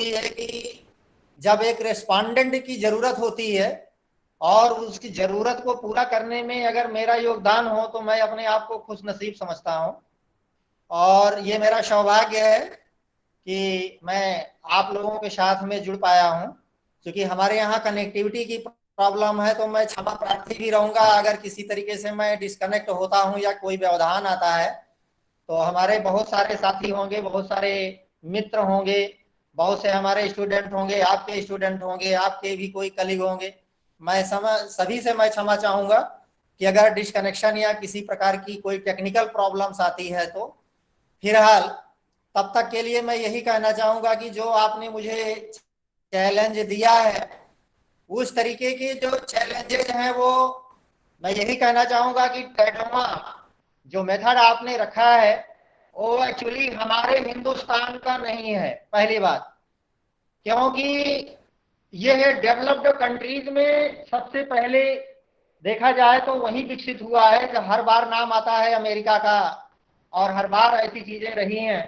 होती है कि जब एक रेस्पोंडेंट की जरूरत होती है और उसकी जरूरत को पूरा करने में अगर मेरा योगदान हो तो मैं अपने आप को खुशनसीब समझता हूं। और ये मेरा सौभाग्य है कि मैं आप लोगों के साथ में जुड़ पाया हूं। क्योंकि हमारे यहाँ कनेक्टिविटी की प्रॉब्लम है तो मैं क्षमा प्रार्थी भी रहूंगा अगर किसी तरीके से मैं डिस्कनेक्ट होता हूं या कोई व्यवधान आता है। तो हमारे बहुत सारे साथी होंगे, बहुत सारे मित्र होंगे, बहुत से हमारे स्टूडेंट होंगे, आपके स्टूडेंट होंगे, आपके भी कोई कलीग होंगे। मैं सभी से मैं क्षमा चाहूंगा कि अगर डिस्कनेक्शन या किसी प्रकार की कोई टेक्निकल प्रॉब्लम्स आती है तो फिलहाल तब तक के लिए मैं यही कहना चाहूंगा कि जो आपने मुझे चैलेंज दिया है उस तरीके के जो चैलेंजेज हैं वो मैं यही कहना चाहूंगा कि टैडोमा जो मेथड आपने रखा है वो एक्चुअली हमारे हिंदुस्तान का नहीं है, पहली बात। क्योंकि ये डेवलप्ड कंट्रीज में सबसे पहले देखा जाए तो वही विकसित हुआ है। जब हर बार नाम आता है अमेरिका का और हर बार ऐसी चीजें रही हैं,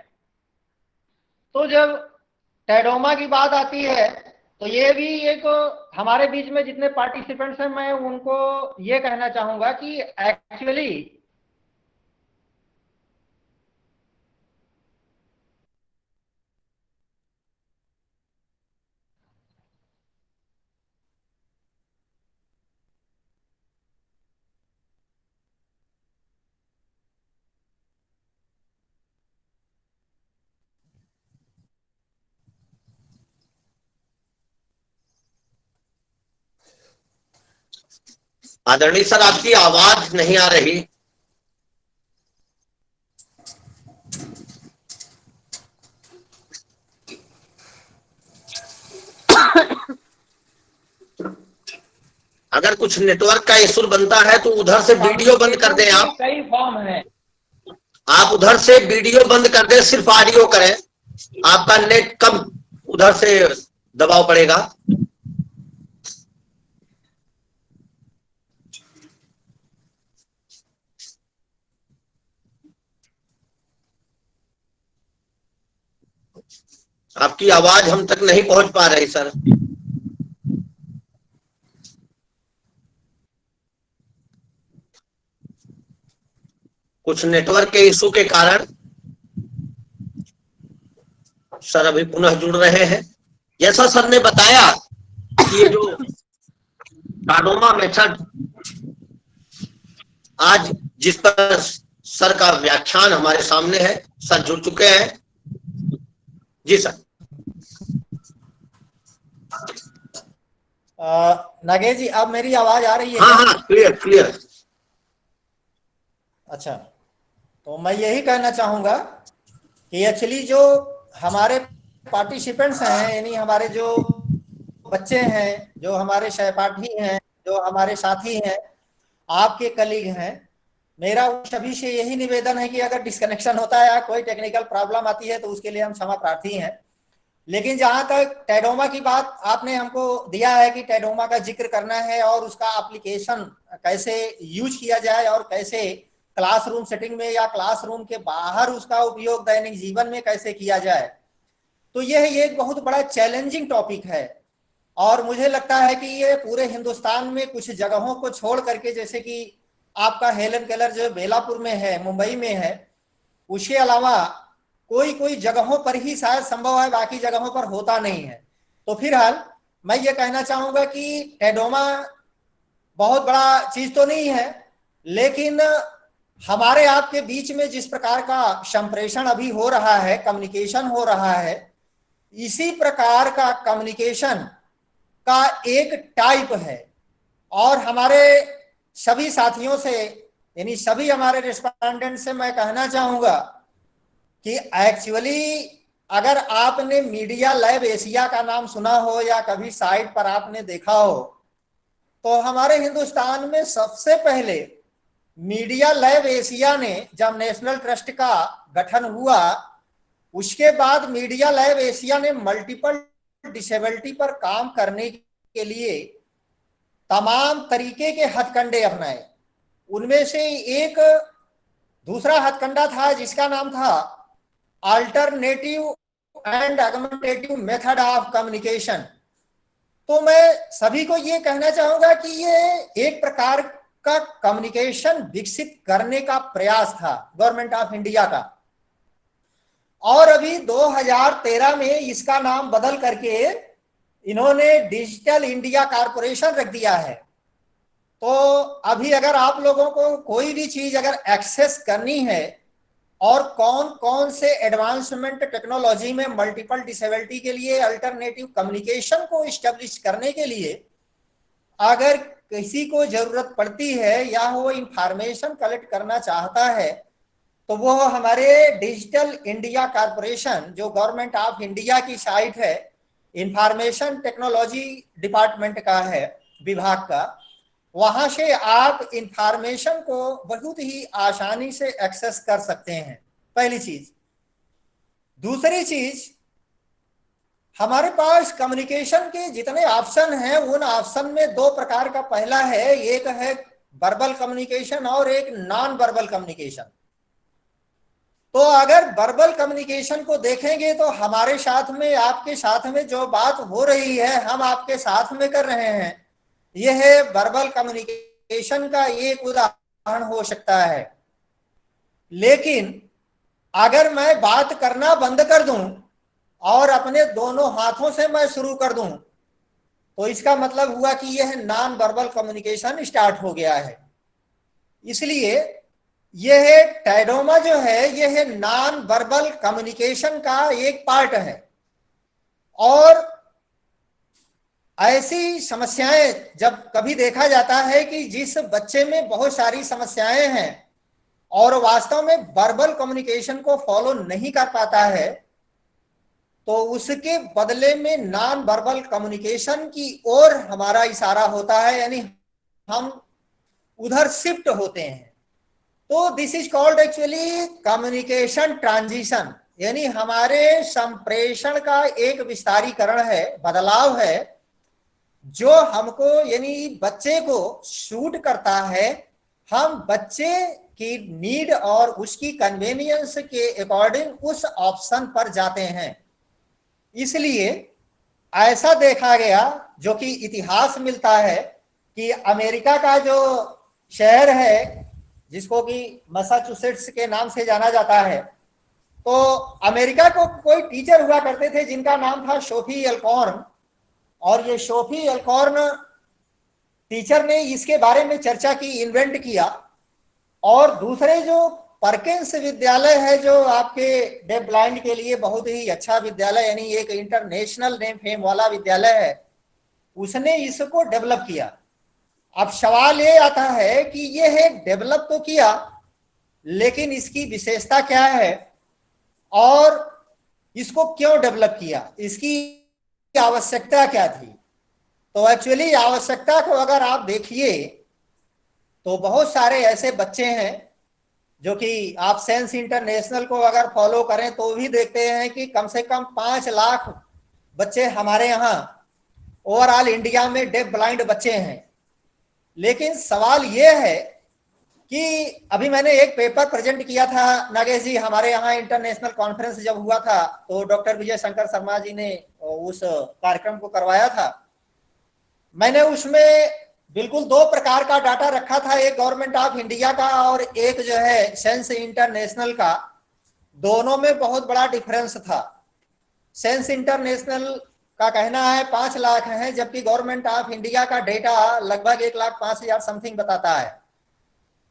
तो जब टैडोमा की बात आती है तो ये भी एक हमारे बीच में जितने पार्टिसिपेंट्स हैं मैं उनको ये कहना चाहूंगा कि एक्चुअली आदरणीय सर, आपकी आवाज नहीं आ रही। अगर कुछ नेटवर्क का इशू बनता है तो उधर से वीडियो बंद कर दें। आप कई फॉर्म है, आप उधर से वीडियो बंद कर दें, सिर्फ ऑडियो करें। आपका नेट कब उधर से दबाव पड़ेगा। आपकी आवाज हम तक नहीं पहुंच पा रही सर। कुछ नेटवर्क के इशू के कारण सर अभी पुनः जुड़ रहे हैं। जैसा सर ने बताया कि ये जो टैडोमा मेथड आज जिस पर सर का व्याख्यान हमारे सामने है, सर जुड़ चुके हैं। जी सर। नागेश जी अब मेरी आवाज आ रही है? हाँ हाँ, क्लियर क्लियर। अच्छा, तो मैं यही कहना चाहूंगा कि एक्चुअली जो हमारे पार्टिसिपेंट्स हैं, यानी हमारे जो बच्चे हैं, जो हमारे सहपाठी हैं, जो हमारे साथी हैं, आपके कलीग हैं, मेरा सभी से यही निवेदन है कि अगर डिस्कनेक्शन होता है या कोई टेक्निकल प्रॉब्लम आती है तो उसके लिए हम क्षमा प्रार्थी हैं। लेकिन जहां तक टैडोमा की बात आपने हमको दिया है कि टैडोमा का जिक्र करना है और उसका एप्लीकेशन कैसे यूज किया जाए और कैसे क्लासरूम सेटिंग में या क्लासरूम के बाहर उसका उपयोग दैनिक जीवन में कैसे किया जाए, तो यह एक बहुत बड़ा चैलेंजिंग टॉपिक है। और मुझे लगता है कि ये पूरे हिंदुस्तान में कुछ जगहों को छोड़ करके, जैसे कि आपका हेलन केलर जो बेलापुर में है, मुंबई में है, उसके अलावा कोई कोई जगहों पर ही शायद संभव है, बाकी जगहों पर होता नहीं है। तो फिलहाल मैं ये कहना चाहूंगा कि टैडोमा बहुत बड़ा चीज तो नहीं है, लेकिन हमारे आपके बीच में जिस प्रकार का संप्रेषण अभी हो रहा है, कम्युनिकेशन हो रहा है, इसी प्रकार का कम्युनिकेशन का एक टाइप है। और हमारे सभी साथियों से, यानी सभी हमारे रिस्पोंडेंट से मैं कहना चाहूंगा कि एक्चुअली अगर आपने मीडिया लैब एशिया का नाम सुना हो या कभी साइट पर आपने देखा हो, तो हमारे हिंदुस्तान में सबसे पहले मीडिया लैब एशिया ने जब नेशनल ट्रस्ट का गठन हुआ, उसके बाद मीडिया लैब एशिया ने मल्टीपल डिसेबिलिटी पर काम करने के लिए तमाम तरीके के हथकंडे अपनाए। उनमें से एक दूसरा हथकंडा था जिसका नाम था alternative and argumentative method of communication. तो मैं सभी को ये कहना चाहूंगा कि ये एक प्रकार का कम्युनिकेशन विकसित करने का प्रयास था गवर्नमेंट ऑफ इंडिया का, और अभी 2013 में इसका नाम बदल करके इन्होंने डिजिटल इंडिया कॉर्पोरेशन रख दिया है। तो अभी अगर आप लोगों को कोई भी चीज अगर एक्सेस करनी है और कौन कौन से एडवांसमेंट टेक्नोलॉजी में मल्टीपल डिसेबिलिटी के लिए अल्टरनेटिव कम्युनिकेशन को इस्टेब्लिश करने के लिए अगर किसी को जरूरत पड़ती है या वो इंफॉर्मेशन कलेक्ट करना चाहता है, तो वो हमारे डिजिटल इंडिया कॉर्पोरेशन जो गवर्नमेंट ऑफ इंडिया की साइट है, इंफॉर्मेशन टेक्नोलॉजी डिपार्टमेंट का है, विभाग का, वहां से आप इंफॉर्मेशन को बहुत ही आसानी से एक्सेस कर सकते हैं। पहली चीज। दूसरी चीज, हमारे पास कम्युनिकेशन के जितने ऑप्शन हैं उन ऑप्शन में दो प्रकार का, पहला है, एक है वर्बल कम्युनिकेशन और एक नॉन वर्बल कम्युनिकेशन। तो अगर वर्बल कम्युनिकेशन को देखेंगे तो हमारे साथ में, आपके साथ में जो बात हो रही है हम आपके साथ में कर रहे हैं, यह है वर्बल कम्युनिकेशन का एक उदाहरण हो सकता है। लेकिन अगर मैं बात करना बंद कर दूं और अपने दोनों हाथों से मैं शुरू कर दूं, तो इसका मतलब हुआ कि यह नॉन वर्बल कम्युनिकेशन स्टार्ट हो गया है। इसलिए यह टाइडोमा जो है यह नॉन वर्बल कम्युनिकेशन का एक पार्ट है। और ऐसी समस्याएं जब कभी देखा जाता है कि जिस बच्चे में बहुत सारी समस्याएं हैं और वास्तव में वर्बल कम्युनिकेशन को फॉलो नहीं कर पाता है, तो उसके बदले में नॉन वर्बल कम्युनिकेशन की ओर हमारा इशारा होता है, यानी हम उधर शिफ्ट होते हैं। तो this is called actually communication transition, यानी हमारे संप्रेषण का एक विस्तारीकरण है, बदलाव है, जो हमको यानी बच्चे को सूट करता है। हम बच्चे की नीड और उसकी कन्वीनियंस के अकॉर्डिंग उस ऑप्शन पर जाते हैं। इसलिए ऐसा देखा गया, जो कि इतिहास मिलता है, कि अमेरिका का जो शहर है जिसको कि मैसाचुसेट्स के नाम से जाना जाता है, तो अमेरिका को कोई टीचर हुआ करते थे जिनका नाम था सोफी एल्कॉर्न। और ये सोफी एल्कॉर्न टीचर ने इसके बारे में चर्चा की, इन्वेंट किया। और दूसरे जो परकिंस विद्यालय है, जो आपके डेफ ब्लाइंड के लिए बहुत ही अच्छा विद्यालय, यानी एक इंटरनेशनल नेम फेम वाला विद्यालय है, उसने इसको डेवलप किया। अब सवाल ये आता है कि ये डेवलप तो किया, लेकिन इसकी विशेषता क्या है और इसको क्यों डेवलप किया, इसकी आवश्यकता क्या थी। तो एक्चुअली आवश्यकता को अगर आप देखिए तो बहुत सारे ऐसे बच्चे हैं जो कि आप सेंस इंटरनेशनल को अगर फॉलो करें तो भी देखते हैं कि कम से कम 5 लाख बच्चे हमारे यहाँ ओवरऑल इंडिया में डेफ ब्लाइंड बच्चे हैं। लेकिन सवाल ये है कि अभी मैंने एक पेपर प्रेजेंट किया था नागेश जी, हमारे यहाँ इंटरनेशनल कॉन्फ्रेंस जब हुआ था तो डॉक्टर विजय शंकर शर्मा जी ने उस कार्यक्रम को करवाया था। मैंने उसमें बिल्कुल दो प्रकार का डाटा रखा था, एक गवर्नमेंट ऑफ इंडिया का और एक जो है सेंस इंटरनेशनल का। दोनों में बहुत बड़ा डिफरेंस था। सेंस इंटरनेशनल का कहना है 5 लाख है, जबकि गवर्नमेंट ऑफ इंडिया का डेटा लगभग 1,05,000 समथिंग बताता है।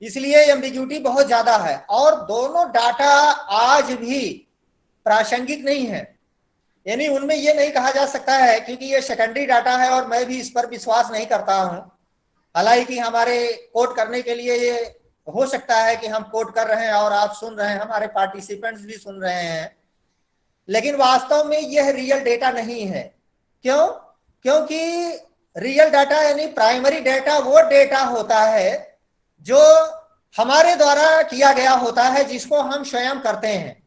इसलिए एम्बिग्यूटी बहुत ज्यादा है और दोनों डाटा आज भी प्रासंगिक नहीं है। यानी उनमें ये नहीं कहा जा सकता है, क्योंकि ये सेकेंडरी डाटा है और मैं भी इस पर विश्वास नहीं करता हूं। हालांकि हमारे कोट करने के लिए ये हो सकता है कि हम कोट कर रहे हैं और आप सुन रहे हैं, हमारे पार्टिसिपेंट्स भी सुन रहे हैं, लेकिन वास्तव में यह रियल डेटा नहीं है। क्यों? क्योंकि रियल डाटा यानी प्राइमरी डेटा वो डेटा होता है जो हमारे द्वारा किया गया होता है, जिसको हम स्वयं करते हैं।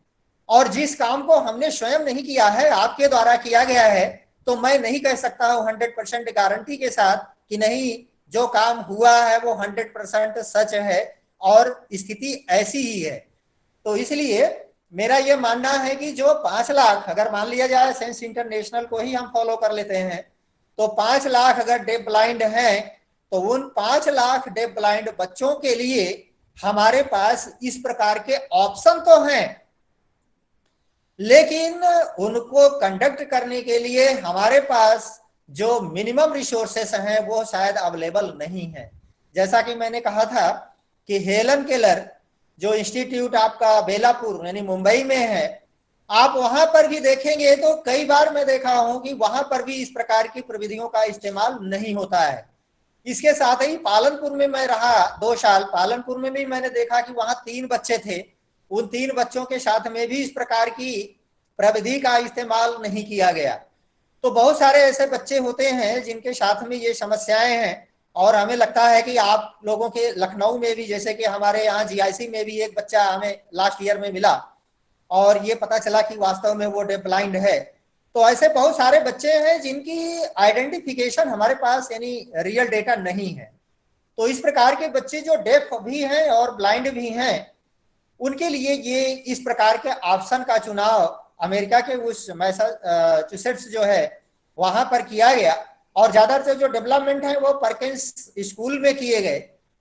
और जिस काम को हमने स्वयं नहीं किया है, आपके द्वारा किया गया है, तो मैं नहीं कह सकता हूं 100% गारंटी के साथ कि नहीं, जो काम हुआ है वो 100% सच है और स्थिति ऐसी ही है। तो इसलिए मेरा ये मानना है कि जो 5 लाख, अगर मान लिया जाए सेंस इंटरनेशनल को ही हम फॉलो कर लेते हैं, तो 5 लाख अगर डेफ ब्लाइंड हैं, तो उन 5 लाख डेफ ब्लाइंड बच्चों के लिए हमारे पास इस प्रकार के ऑप्शन तो हैं, लेकिन उनको कंडक्ट करने के लिए हमारे पास जो मिनिमम रिसोर्सेस हैं वो शायद अवेलेबल नहीं है। जैसा कि मैंने कहा था कि हेलन केलर जो इंस्टीट्यूट आपका बेलापुर यानी मुंबई में है, आप वहां पर भी देखेंगे तो कई बार मैं देखा हूं कि वहां पर भी इस प्रकार की प्रविधियों का इस्तेमाल नहीं होता है। इसके साथ ही पालनपुर में मैं रहा 2 साल, पालनपुर में भी मैंने देखा कि वहां 3 बच्चे थे, उन 3 बच्चों के साथ में भी इस प्रकार की प्रविधि का इस्तेमाल नहीं किया गया। तो बहुत सारे ऐसे बच्चे होते हैं जिनके साथ में ये समस्याएं हैं, और हमें लगता है कि आप लोगों के लखनऊ में भी, जैसे कि हमारे यहाँ जीआईसी में भी एक बच्चा हमें लास्ट ईयर में मिला और ये पता चला कि वास्तव में वो डेफ ब्लाइंड है। तो ऐसे बहुत सारे बच्चे हैं जिनकी आइडेंटिफिकेशन हमारे पास यानी रियल डेटा नहीं है। तो इस प्रकार के बच्चे जो डेफ भी हैं और ब्लाइंड भी हैं, उनके लिए ये इस प्रकार के ऑप्शन का चुनाव अमेरिका के उस मैसाचुसेट्स जो है वहां पर किया गया, और ज्यादातर जो डेवलपमेंट है वो परकिंस स्कूल में किए गए।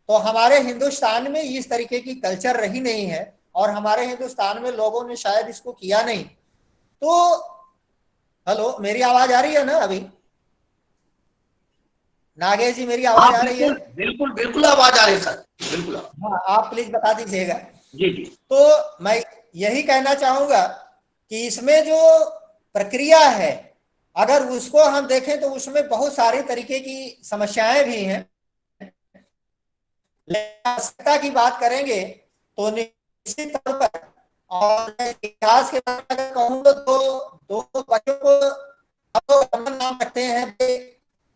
तो हमारे हिंदुस्तान में इस तरीके की कल्चर रही नहीं है, और हमारे हिंदुस्तान में लोगों ने शायद इसको किया नहीं। तो हेलो, मेरी आवाज आ रही है ना अभी? नागेश जी, मेरी हाँ आवाज आ रही है? बिल्कुल बिल्कुल बिल्कुल आवाज आ रही है सर, बिल्कुल। हाँ, आप प्लीज बता दीजिएगा। जी जी। तो मैं यही कहना चाहूंगा कि इसमें जो प्रक्रिया है, अगर उसको हम देखें तो उसमें बहुत सारे तरीके की समस्याएं भी हैं। आवश्यकता की बात करेंगे तो निश्चित तौर पर, और इतिहास के बारे में अगर कहूँ तो दो बच्चों को हम नाम रखते हैं,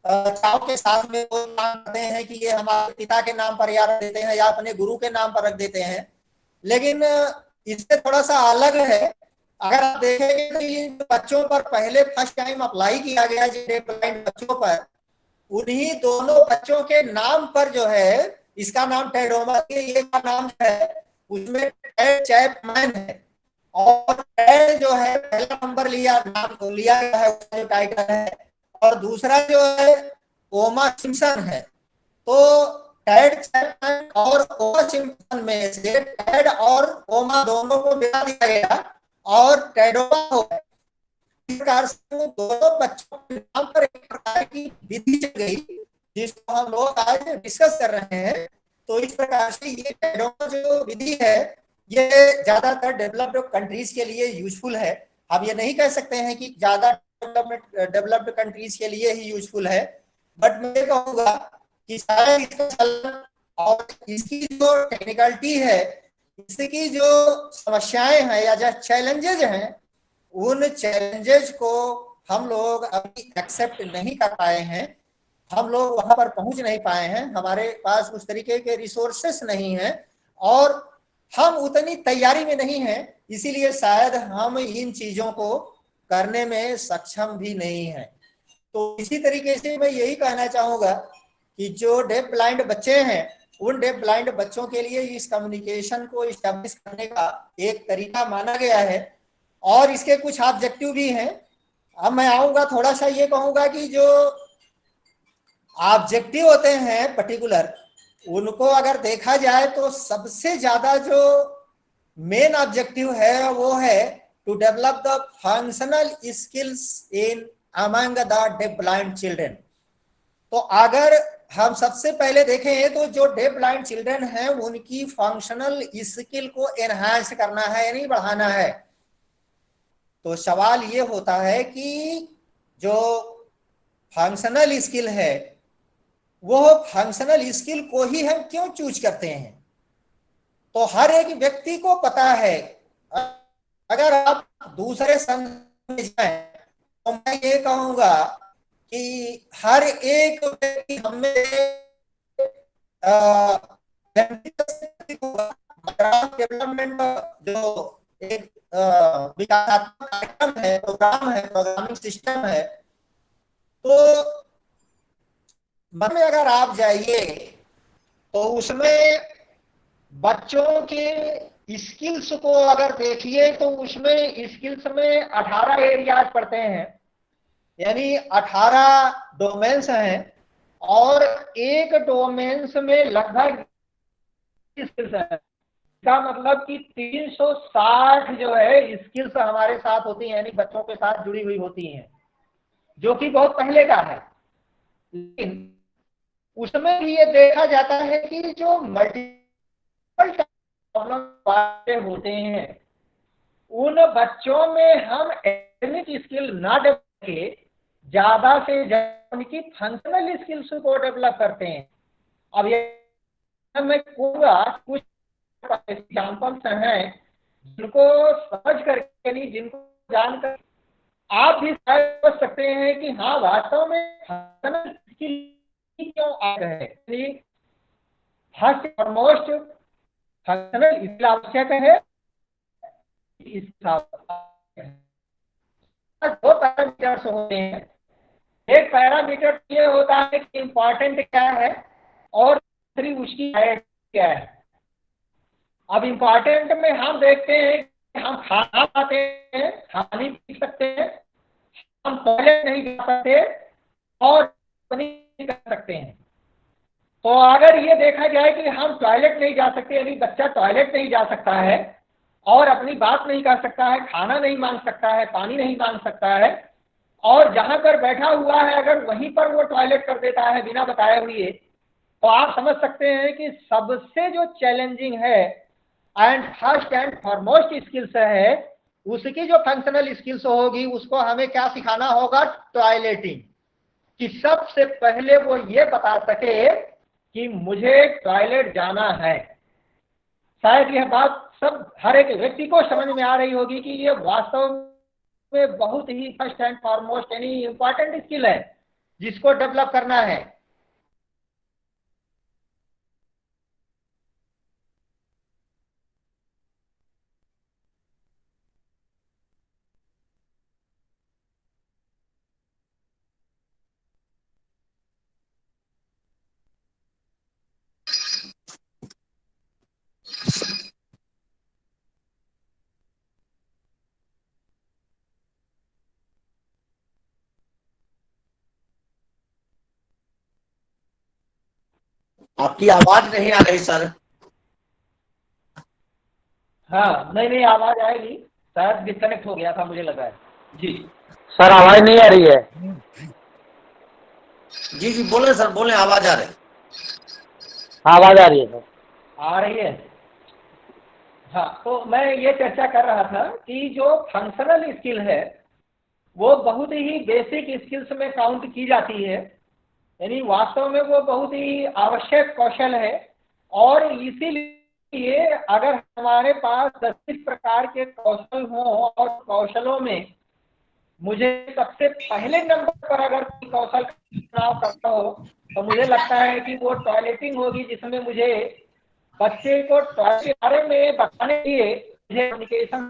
चाव के साथ में वो नाम रखते हैं कि ये हमारे पिता के नाम पर या रख देते हैं या अपने गुरु के नाम पर रख देते हैं। लेकिन इससे थोड़ा सा अलग है। अगर आप देखेंगे तो इन बच्चों पर पहले फर्स्ट टाइम अप्लाई किया गया जिन ब्लाइंड बच्चों पर, उन्हीं दोनों बच्चों के नाम पर जो है, इसका नाम टेडोमा, ये का नाम है, उसमें टेड चैपमैन है, और टेड जो है पहला नंबर लिया, नाम लिया गया है, उसका जो टाइटल है, और दूसरा जो है ओमा सिम्पसन है। तो टेड चैपमैन और ओमा सिम्पसन में से टेड और ओमा दोनों को मिला दिया गया और टेडोमा हो गया। इस प्रकार से दोनों बच्चों के नाम पर एक प्रकार की विधि चल गई जिसको हम लोग आज डिस्कस कर रहे हैं। तो इस प्रकार से ये टेडोमा जो विधि है, ये ज्यादातर डेवलप्ड कंट्रीज के लिए यूजफुल है। हम ये नहीं कह सकते हैं कि ज्यादा डेवलप्ड कंट्रीज के लिए ही यूजफुल है, बट मैं कहूँगा कि शायद इसका चलन और इसकी जो टेक्निकलिटी है, इसकी जो समस्याएं हैं या जो चैलेंजेज हैं, उन चैलेंजेस को हम लोग अभी एक्सेप्ट नहीं कर पाए हैं। हम लोग वहां पर पहुंच नहीं पाए हैं, हमारे पास उस तरीके के रिसोर्सेस नहीं है, और हम उतनी तैयारी में नहीं है, इसीलिए शायद हम इन चीजों को करने में सक्षम भी नहीं है। तो इसी तरीके से मैं यही कहना चाहूंगा कि जो डेफ ब्लाइंड बच्चे हैं, उन डेफ ब्लाइंड बच्चों के लिए इस कम्युनिकेशन को इस्टेब्लिश करने का एक तरीका माना गया है, और इसके कुछ ऑब्जेक्टिव भी हैं। अब मैं आऊंगा, थोड़ा सा ये कहूंगा कि जो ऑब्जेक्टिव होते हैं पर्टिकुलर, उनको अगर देखा जाए तो सबसे ज्यादा जो मेन ऑब्जेक्टिव है वो है to develop the functional skills in among the deaf blind children. तो अगर हम सबसे पहले देखें तो जो डेफ ब्लाइंड चिल्ड्रन हैं उनकी फंक्शनल स्किल को एनहांस करना है यानी बढ़ाना है। तो सवाल ये होता है कि जो फंक्शनल स्किल है, वो फंक्शनल स्किल को ही हम क्यों चूज करते हैं? तो हर एक व्यक्ति को पता है, अगर आप दूसरे संघ में जाएं तो मैं ये कहूंगा कि हर एक व्यक्ति हमें डेवलपमेंट जो एक विकासात्मक कार्यक्रम है, प्रोग्राम है, प्रोग्रामिंग सिस्टम है, तो मन में अगर आप जाइए तो उसमें बच्चों के स्किल्स को अगर देखिए तो उसमें स्किल्स में 18 एरियाज पड़ते हैं, यानी 18 डोमेन्स हैं, और एक डोमेन्स में लगभग स्किल्स है। इसका मतलब कि 360 जो है स्किल्स हमारे साथ होती हैं, यानी बच्चों के साथ जुड़ी हुई होती हैं, जो कि बहुत पहले का है। लेकिन उसमें भी ये देखा जाता है कि जो मल्टीपल प्रॉब्लम होते हैं, उन बच्चों में हम एकेडमिक स्किल ना डेवलप के ज्यादा से ज्यादा उनकी फंक्शनल स्किल्स को डेवलप करते हैं। अब ये मैं कहूँगा कुछ एग्जाम्पल्स हैं जिनको समझ करके नहीं, जिनको जानकर आप भी समझ सकते हैं कि हाँ वास्तव में फंक्शनल स्किल क्यों आ रहे हैं। फर्स्ट फॉरमोस्ट फंक्शनल स्किल आवश्यक है। इस दो पैरामीटर्स होते हैं। एक पैरामीटर ये होता है कि इंपॉर्टेंट क्या है, और दूसरी उसकी क्या है। अब इम्पॉर्टेंट में हम देखते हैं कि हम खाना खाते हैं, खाने पी सकते हैं, हम टॉयलेट नहीं जा सकते और नहीं कर सकते हैं। तो अगर ये देखा जाए कि हम टॉयलेट नहीं जा सकते, यानी बच्चा टॉयलेट नहीं जा सकता है और अपनी बात नहीं कर सकता है, खाना नहीं मांग सकता है, पानी नहीं मांग सकता है, और जहां पर बैठा हुआ है अगर वहीं पर वो टॉयलेट कर देता है बिना बताए हुए, तो आप समझ सकते हैं कि सबसे जो चैलेंजिंग है and first and foremost skills है, उसकी जो फंक्शनल स्किल्स होगी उसको हमें क्या सिखाना होगा, टॉयलेटिंग। कि सबसे पहले वो ये बता सके कि मुझे टॉयलेट जाना है। शायद यह बात सब हर एक व्यक्ति को समझ में आ रही होगी कि ये वास्तव में बहुत ही फर्स्ट एंड फॉरमोस्ट यानी इंपॉर्टेंट स्किल है जिसको डेवलप करना है। आपकी आवाज नहीं आ रही सर। हाँ, नहीं नहीं आवाज आएगी, शायद डिस्कनेक्ट हो गया था मुझे लगा है। जी सर, आवाज नहीं आ रही है। जी जी बोले सर, बोले, आवाज आ रही। आवाज आ रही है सर, आ रही है। हाँ, तो मैं ये चर्चा कर रहा था कि जो फंक्शनल स्किल है वो बहुत ही बेसिक स्किल्स में काउंट की जाती है, यानी वास्तव में वो बहुत ही आवश्यक कौशल है। और इसीलिए अगर हमारे पास 10 प्रकार के कौशल हों और कौशलों में मुझे सबसे पहले नंबर पर अगर कोई कौशल का चुनाव करना हो तो मुझे लगता है कि वो टॉयलेटिंग होगी, जिसमें मुझे बच्चे को टॉयलेट के बारे में बताने के लिए मुझे कम्युनिकेशन,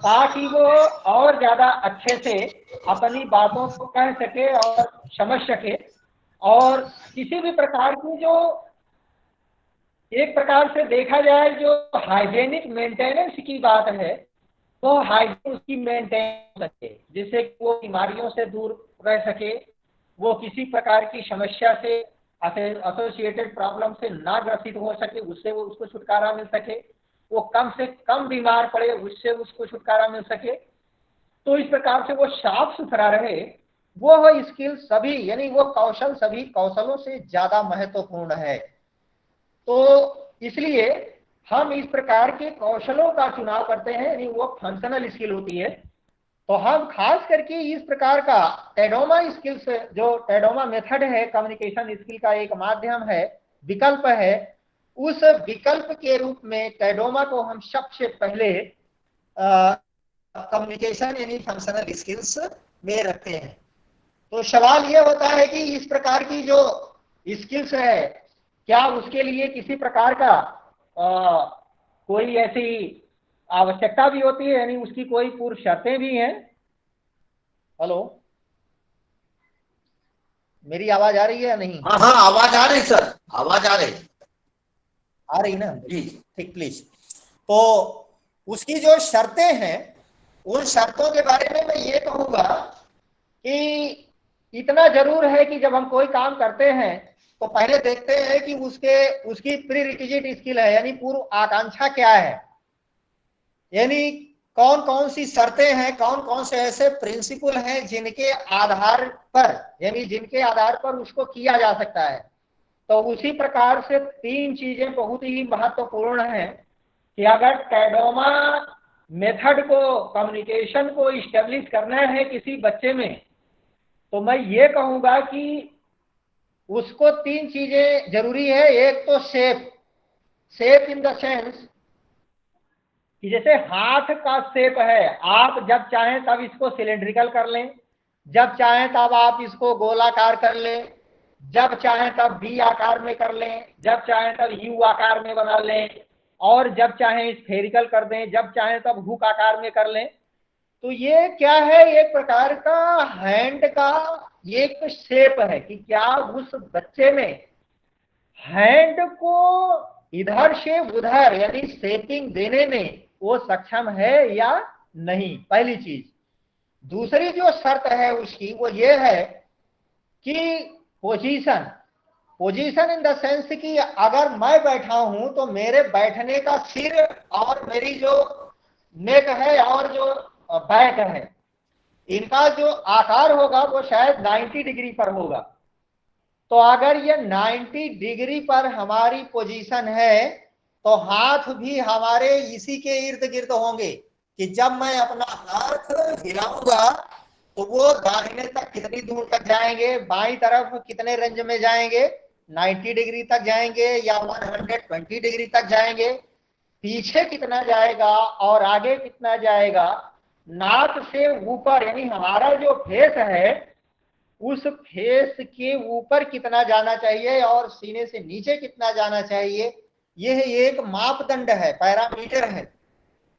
ताकि वो और ज्यादा अच्छे से अपनी बातों को कह सके और समझ सके। और किसी भी प्रकार की जो एक प्रकार से देखा जाए जो हाइजेनिक मेंटेनेंस की बात है, तो हाइजीन उसकी मेंटेन हो सके, जिससे वो बीमारियों से दूर रह सके, वो किसी प्रकार की समस्या से एसोसिएटेड प्रॉब्लम से ना ग्रसित हो सके, उससे वो उसको छुटकारा मिल सके, वो कम से कम बीमार पड़े उससे उसको छुटकारा मिल सके। तो इस प्रकार से वो साफ सुथरा रहे। वो स्किल सभी यानी वो कौशल सभी कौशलों से ज्यादा महत्वपूर्ण है। तो इसलिए हम इस प्रकार के कौशलों का चुनाव करते हैं, यानी वो फंक्शनल स्किल होती है। तो हम खास करके इस प्रकार का टैडोमा स्किल्स, जो टैडोमा मेथड है कम्युनिकेशन स्किल का एक माध्यम है, विकल्प है, उस विकल्प के रूप में टैडोमा को हम सबसे पहले कम्युनिकेशन यानी फंक्शनल स्किल्स में रखते हैं। तो सवाल ये होता है कि इस प्रकार की जो स्किल्स है, क्या उसके लिए किसी प्रकार का कोई ऐसी आवश्यकता भी होती है, यानी उसकी कोई पूर्व शर्तें भी हैं। हेलो, मेरी आवाज आ रही है या नहीं? हाँ हाँ आवाज आ रही सर, आवाज आ रही। आ रही ना? जी ठीक, प्लीज। तो उसकी जो शर्तें हैं, उन शर्तों के बारे में मैं ये कहूंगा कि इतना जरूर है कि जब हम कोई काम करते हैं तो पहले देखते हैं कि उसकी प्री रिक्विजिट स्किल है, यानी पूर्व आकांक्षा क्या है, यानी कौन कौन सी शर्तें हैं, कौन कौन से ऐसे प्रिंसिपल हैं जिनके आधार पर, यानी जिनके आधार पर उसको किया जा सकता है। तो उसी प्रकार से तीन चीजें बहुत ही महत्वपूर्ण हैं कि अगर कैडोमा मेथड को, कम्युनिकेशन को इस्टेब्लिश करना है किसी बच्चे में, तो मैं ये कहूंगा कि उसको तीन चीजें जरूरी है। एक तो shape, shape in the sense कि जैसे हाथ का शेप है, आप जब चाहें तब इसको सिलेंड्रिकल कर लें, जब चाहें तब आप इसको गोलाकार कर लें, जब चाहें तब वी आकार में कर लें, जब चाहें तब यू आकार में बना लें, और जब चाहें स्फेरिकल कर दें, जब चाहें तब हुक आकार में कर लें। तो ये क्या है, एक प्रकार का हैंड का एक शेप है कि क्या उस बच्चे में हैंड को इधर से उधर यानी शेपिंग देने में वो सक्षम है या नहीं, पहली चीज। दूसरी जो शर्त है उसकी वो ये है कि position, position in the sense कि अगर मैं बैठा हूं तो मेरे बैठने का सिर और मेरी जो नेक है और जो बैक है, इनका जो आकार होगा वो शायद 90 डिग्री पर होगा। तो अगर ये 90 डिग्री पर हमारी पोजीशन है तो हाथ भी हमारे इसी के इर्द गिर्द होंगे कि जब मैं अपना हाथ हिलाऊंगा तो वो दाहिने तक कितनी दूर तक जाएंगे, बाईं तरफ कितने रेंज में जाएंगे, 90 डिग्री तक जाएंगे या 120 डिग्री तक जाएंगे, पीछे कितना जाएगा और आगे कितना जाएगा, नाक से ऊपर यानी हमारा जो फेस है उस फेस के ऊपर कितना जाना चाहिए और सीने से नीचे कितना जाना चाहिए, यह एक मापदंड है, पैरामीटर है।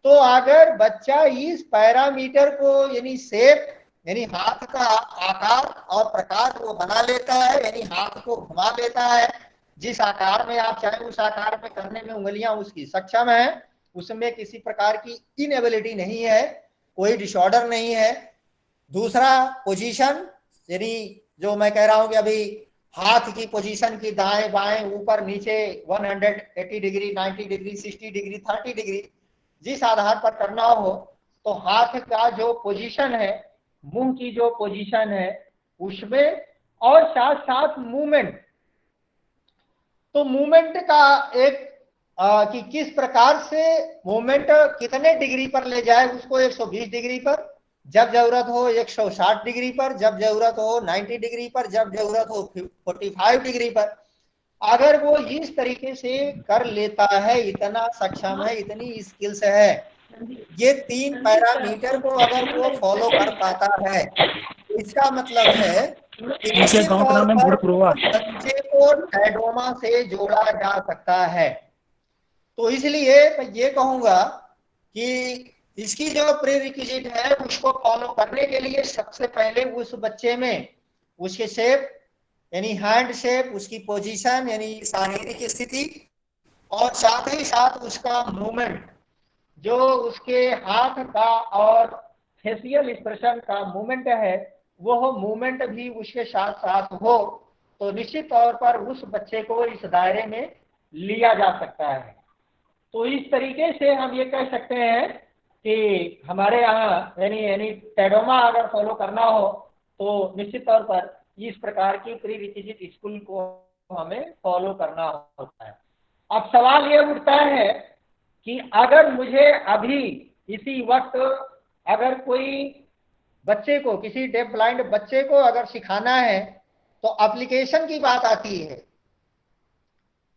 तो अगर बच्चा इस पैरामीटर को यानी शेप यानी हाथ का आकार और प्रकार वो बना लेता है, यानी हाथ को घुमा लेता है जिस आकार में आप चाहें उस आकार में करने में उंगलियां उसकी सक्षम है, उसमें किसी प्रकार की इनएबिलिटी नहीं है, कोई डिसऑर्डर नहीं है। दूसरा पोजीशन, यानी जो मैं कह रहा हूं कि अभी हाथ की पोजीशन की दाएं बाएं ऊपर नीचे 180 डिग्री, 90 डिग्री, 60 डिग्री, 30 डिग्री जिस आधार पर करना हो, तो हाथ का जो पोजीशन है, मुंह की जो पोजीशन है उसमें, और साथ साथ मूवमेंट। तो मूवमेंट का एक कि किस प्रकार से मूवमेंट कितने डिग्री पर ले जाए उसको, 120 डिग्री पर जब जरूरत हो, 160 डिग्री पर जब जरूरत हो, 90 डिग्री पर जब जरूरत हो, 45 डिग्री पर। अगर वो इस तरीके से कर लेता है, इतना सक्षम है, इतनी स्किल्स है, ये तीन पैरामीटर को अगर वो फॉलो कर पाता है, इसका मतलब है कि नीचे निश्चित गांव का तौर नाम है पर मुड़पुरवा। बच्चे को टैडोमा से जोड़ा जा सकता है। तो इसलिए मैं ये कहूंगा कि इसकी जो प्री रिक्विजिट है उसको फॉलो करने के लिए सबसे पहले उस बच्चे में उसके शेप यानी हैंड शेप, उसकी पोजीशन यानी शारीरिक स्थिति, और साथ ही साथ उसका मूवमेंट, जो उसके हाथ का और फेशियल एक्सप्रेशन का मूवमेंट है, वो मूवमेंट भी उसके साथ साथ हो, तो निश्चित तौर पर उस बच्चे को इस दायरे में लिया जा सकता है। तो इस तरीके से हम ये कह सकते हैं कि हमारे यहाँ यानी टैडोमा अगर फॉलो करना हो तो निश्चित तौर पर इस प्रकार की प्री रिक्विजिट स्कूल को हमें फॉलो करना होता है। अब सवाल ये उठता है कि अगर मुझे अभी इसी वक्त अगर कोई बच्चे को, किसी डेफ ब्लाइंड बच्चे को अगर सिखाना है तो एप्लीकेशन की बात आती है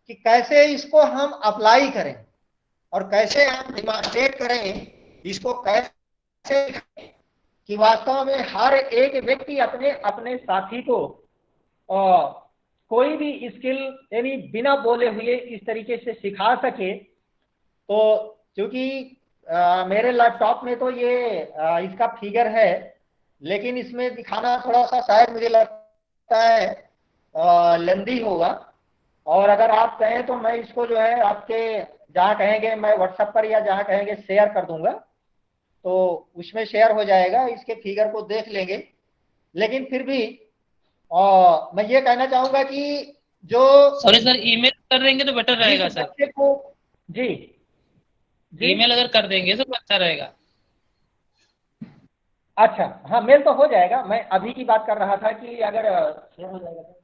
कि कैसे इसको हम अप्लाई करें और कैसे हम डिमॉन्स्ट्रेट करें इसको, कैसे कि वास्तव में हर एक व्यक्ति अपने अपने साथी को कोई भी स्किल यानी बिना बोले हुए इस तरीके से सिखा सके। तो क्योंकि मेरे लैपटॉप में तो ये इसका फिगर है, लेकिन इसमें दिखाना थोड़ा सा शायद मुझे लगता है लेंदी होगा, और अगर आप कहें तो मैं इसको जो है आपके जहाँ कहेंगे मैं व्हाट्सएप पर या जहाँ कहेंगे शेयर कर दूंगा, तो उसमें शेयर हो जाएगा, इसके फिगर को देख लेंगे। लेकिन फिर भी मैं ये कहना चाहूंगा कि जो सॉरी सर, ईमेल कर देंगे तो बेटर जिस रहेगा सर। बच्चे को, जी जी, ईमेल अगर कर देंगे तो अच्छा रहेगा। अच्छा हाँ, मेल तो हो जाएगा, मैं अभी की बात कर रहा था कि अगर शेयर हो जाएगा तो।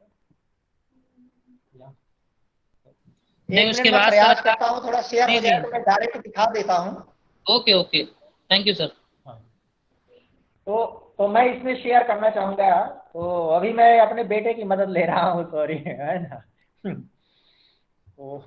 नहीं, एक मिनट उसके मैं बाद सर प्रयास अगर आप। करता हूँ, थोड़ा शेयर हो नहीं जाए नहीं। तो मैं डायरेक्ट दिखा देता हूँ। Okay okay, thank you sir. हाँ। तो मैं इसमें शेयर करना चाहूंगा। तो अभी मैं अपने बेटे की मदद ले रहा हूँ, सॉरी, है ना। तो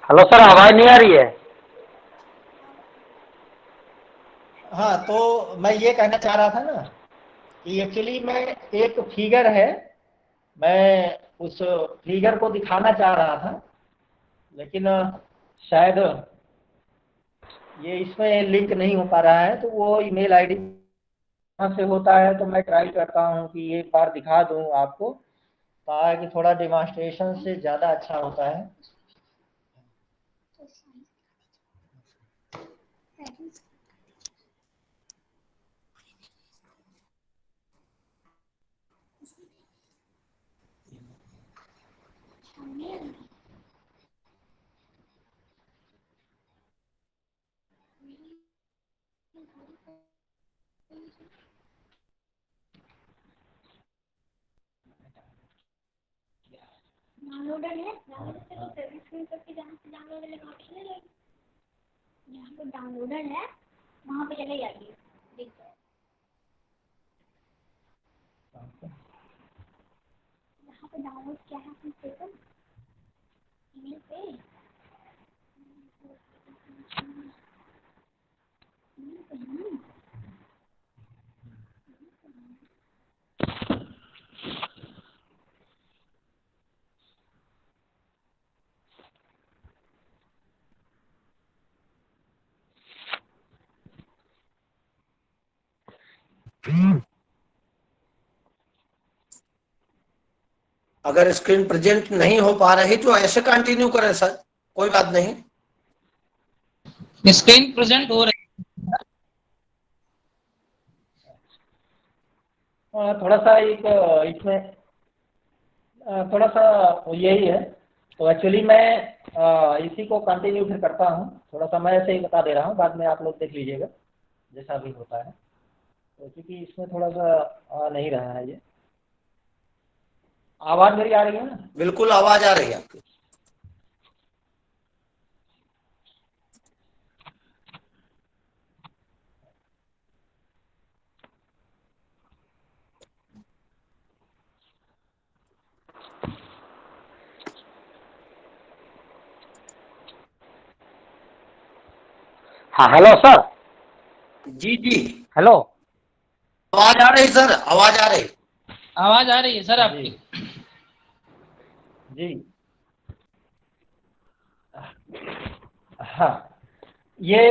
हेलो सर, आवाज नहीं आ रही है। हाँ, तो मैं ये कहना चाह रहा था ना कि एक्चुअली में एक फिगर है, मैं उस फिगर को दिखाना चाह रहा था, लेकिन शायद ये इसमें लिंक नहीं हो पा रहा है। तो वो ईमेल आईडी कहाँ से होता है, तो मैं ट्राई करता हूँ कि एक बार दिखा दूँ आपको, ताकि थोड़ा डिमॉन्स्ट्रेशन से ज़्यादा अच्छा होता है। डाउनलोडर है, डाउनलोड से तो सर्विस स्क्रीन करके जहाँ से डाउनलोड वाले ऑप्शन है, जहाँ पे डाउनलोडर है वहाँ पे चले जाइए, दिख जाए। जहाँ पे डाउनलोड किया है अपने पेपर ईमेल पे, ईमेल पे है ना। अगर स्क्रीन प्रेजेंट नहीं हो पा रही तो ऐसे कंटिन्यू करें सर, कोई बात नहीं। स्क्रीन प्रेजेंट हो रही थोड़ा सा एक इसमें थोड़ा सा यही है। तो एक्चुअली मैं इसी को कंटिन्यू फिर करता हूँ, थोड़ा सा मैं ऐसे ही बता दे रहा हूँ, बाद में आप लोग देख लीजिएगा जैसा भी होता है। तो क्योंकि इसमें थोड़ा सा आ नहीं रहा है ये, आवाज़ मेरी आ रही है ना। बिल्कुल आवाज आ रही है आपकी। हाँ, हेलो सर। जी जी, हेलो। आवाज आ रही सर, आवाज आ रही। आवाज आ रही है सर जी आपकी। जी। हाँ, ये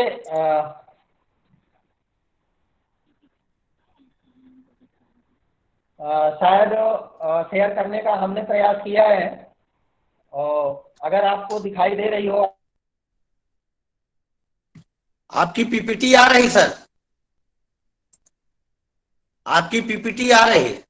शायद शेयर करने का हमने प्रयास किया है, और अगर आपको दिखाई दे रही हो। आपकी पीपीटी आ रही सर, आपकी पीपीटी आ रही है।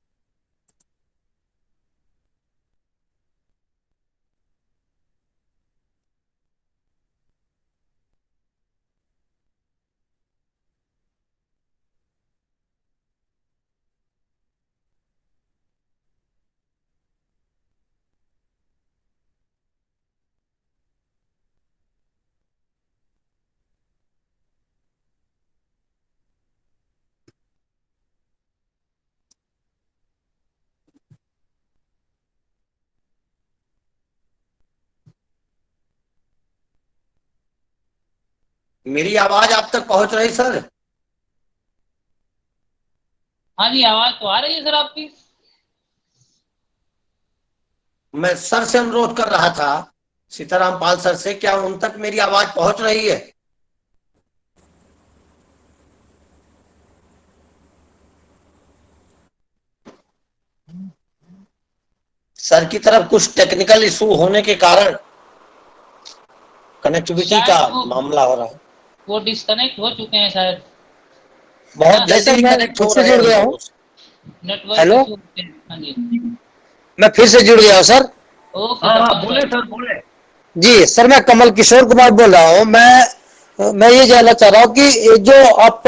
मेरी आवाज आप तक पहुंच रही सर? हाँ जी, आवाज तो आ रही है सर आपकी। मैं सर से अनुरोध कर रहा था, सीताराम पाल सर से, क्या उन तक मेरी आवाज पहुंच रही है? सर की तरफ कुछ टेक्निकल इशू होने के कारण कनेक्टिविटी का शायद मामला हो रहा है। वो डिस्कनेक्ट हो चुके हैं शायद। बहुत हाँ, जल्दी सर ही मैं कनेक्ट फिर हो से रहे हैं जुड़ उन गया हूँ। लोगों से। नेटवर्क हेलो, इशू होते हैं। हाँ जी। मैं फिर से जुड़ गया हूँ सर। ओके हाँ सर, हाँ, कमल बोले भाई। सर बोले। जी सर, मैं कमल किशोर कुमार बोल रहा हूँ। मैं ये जानना चाह रहा हूँ कि ये जो आप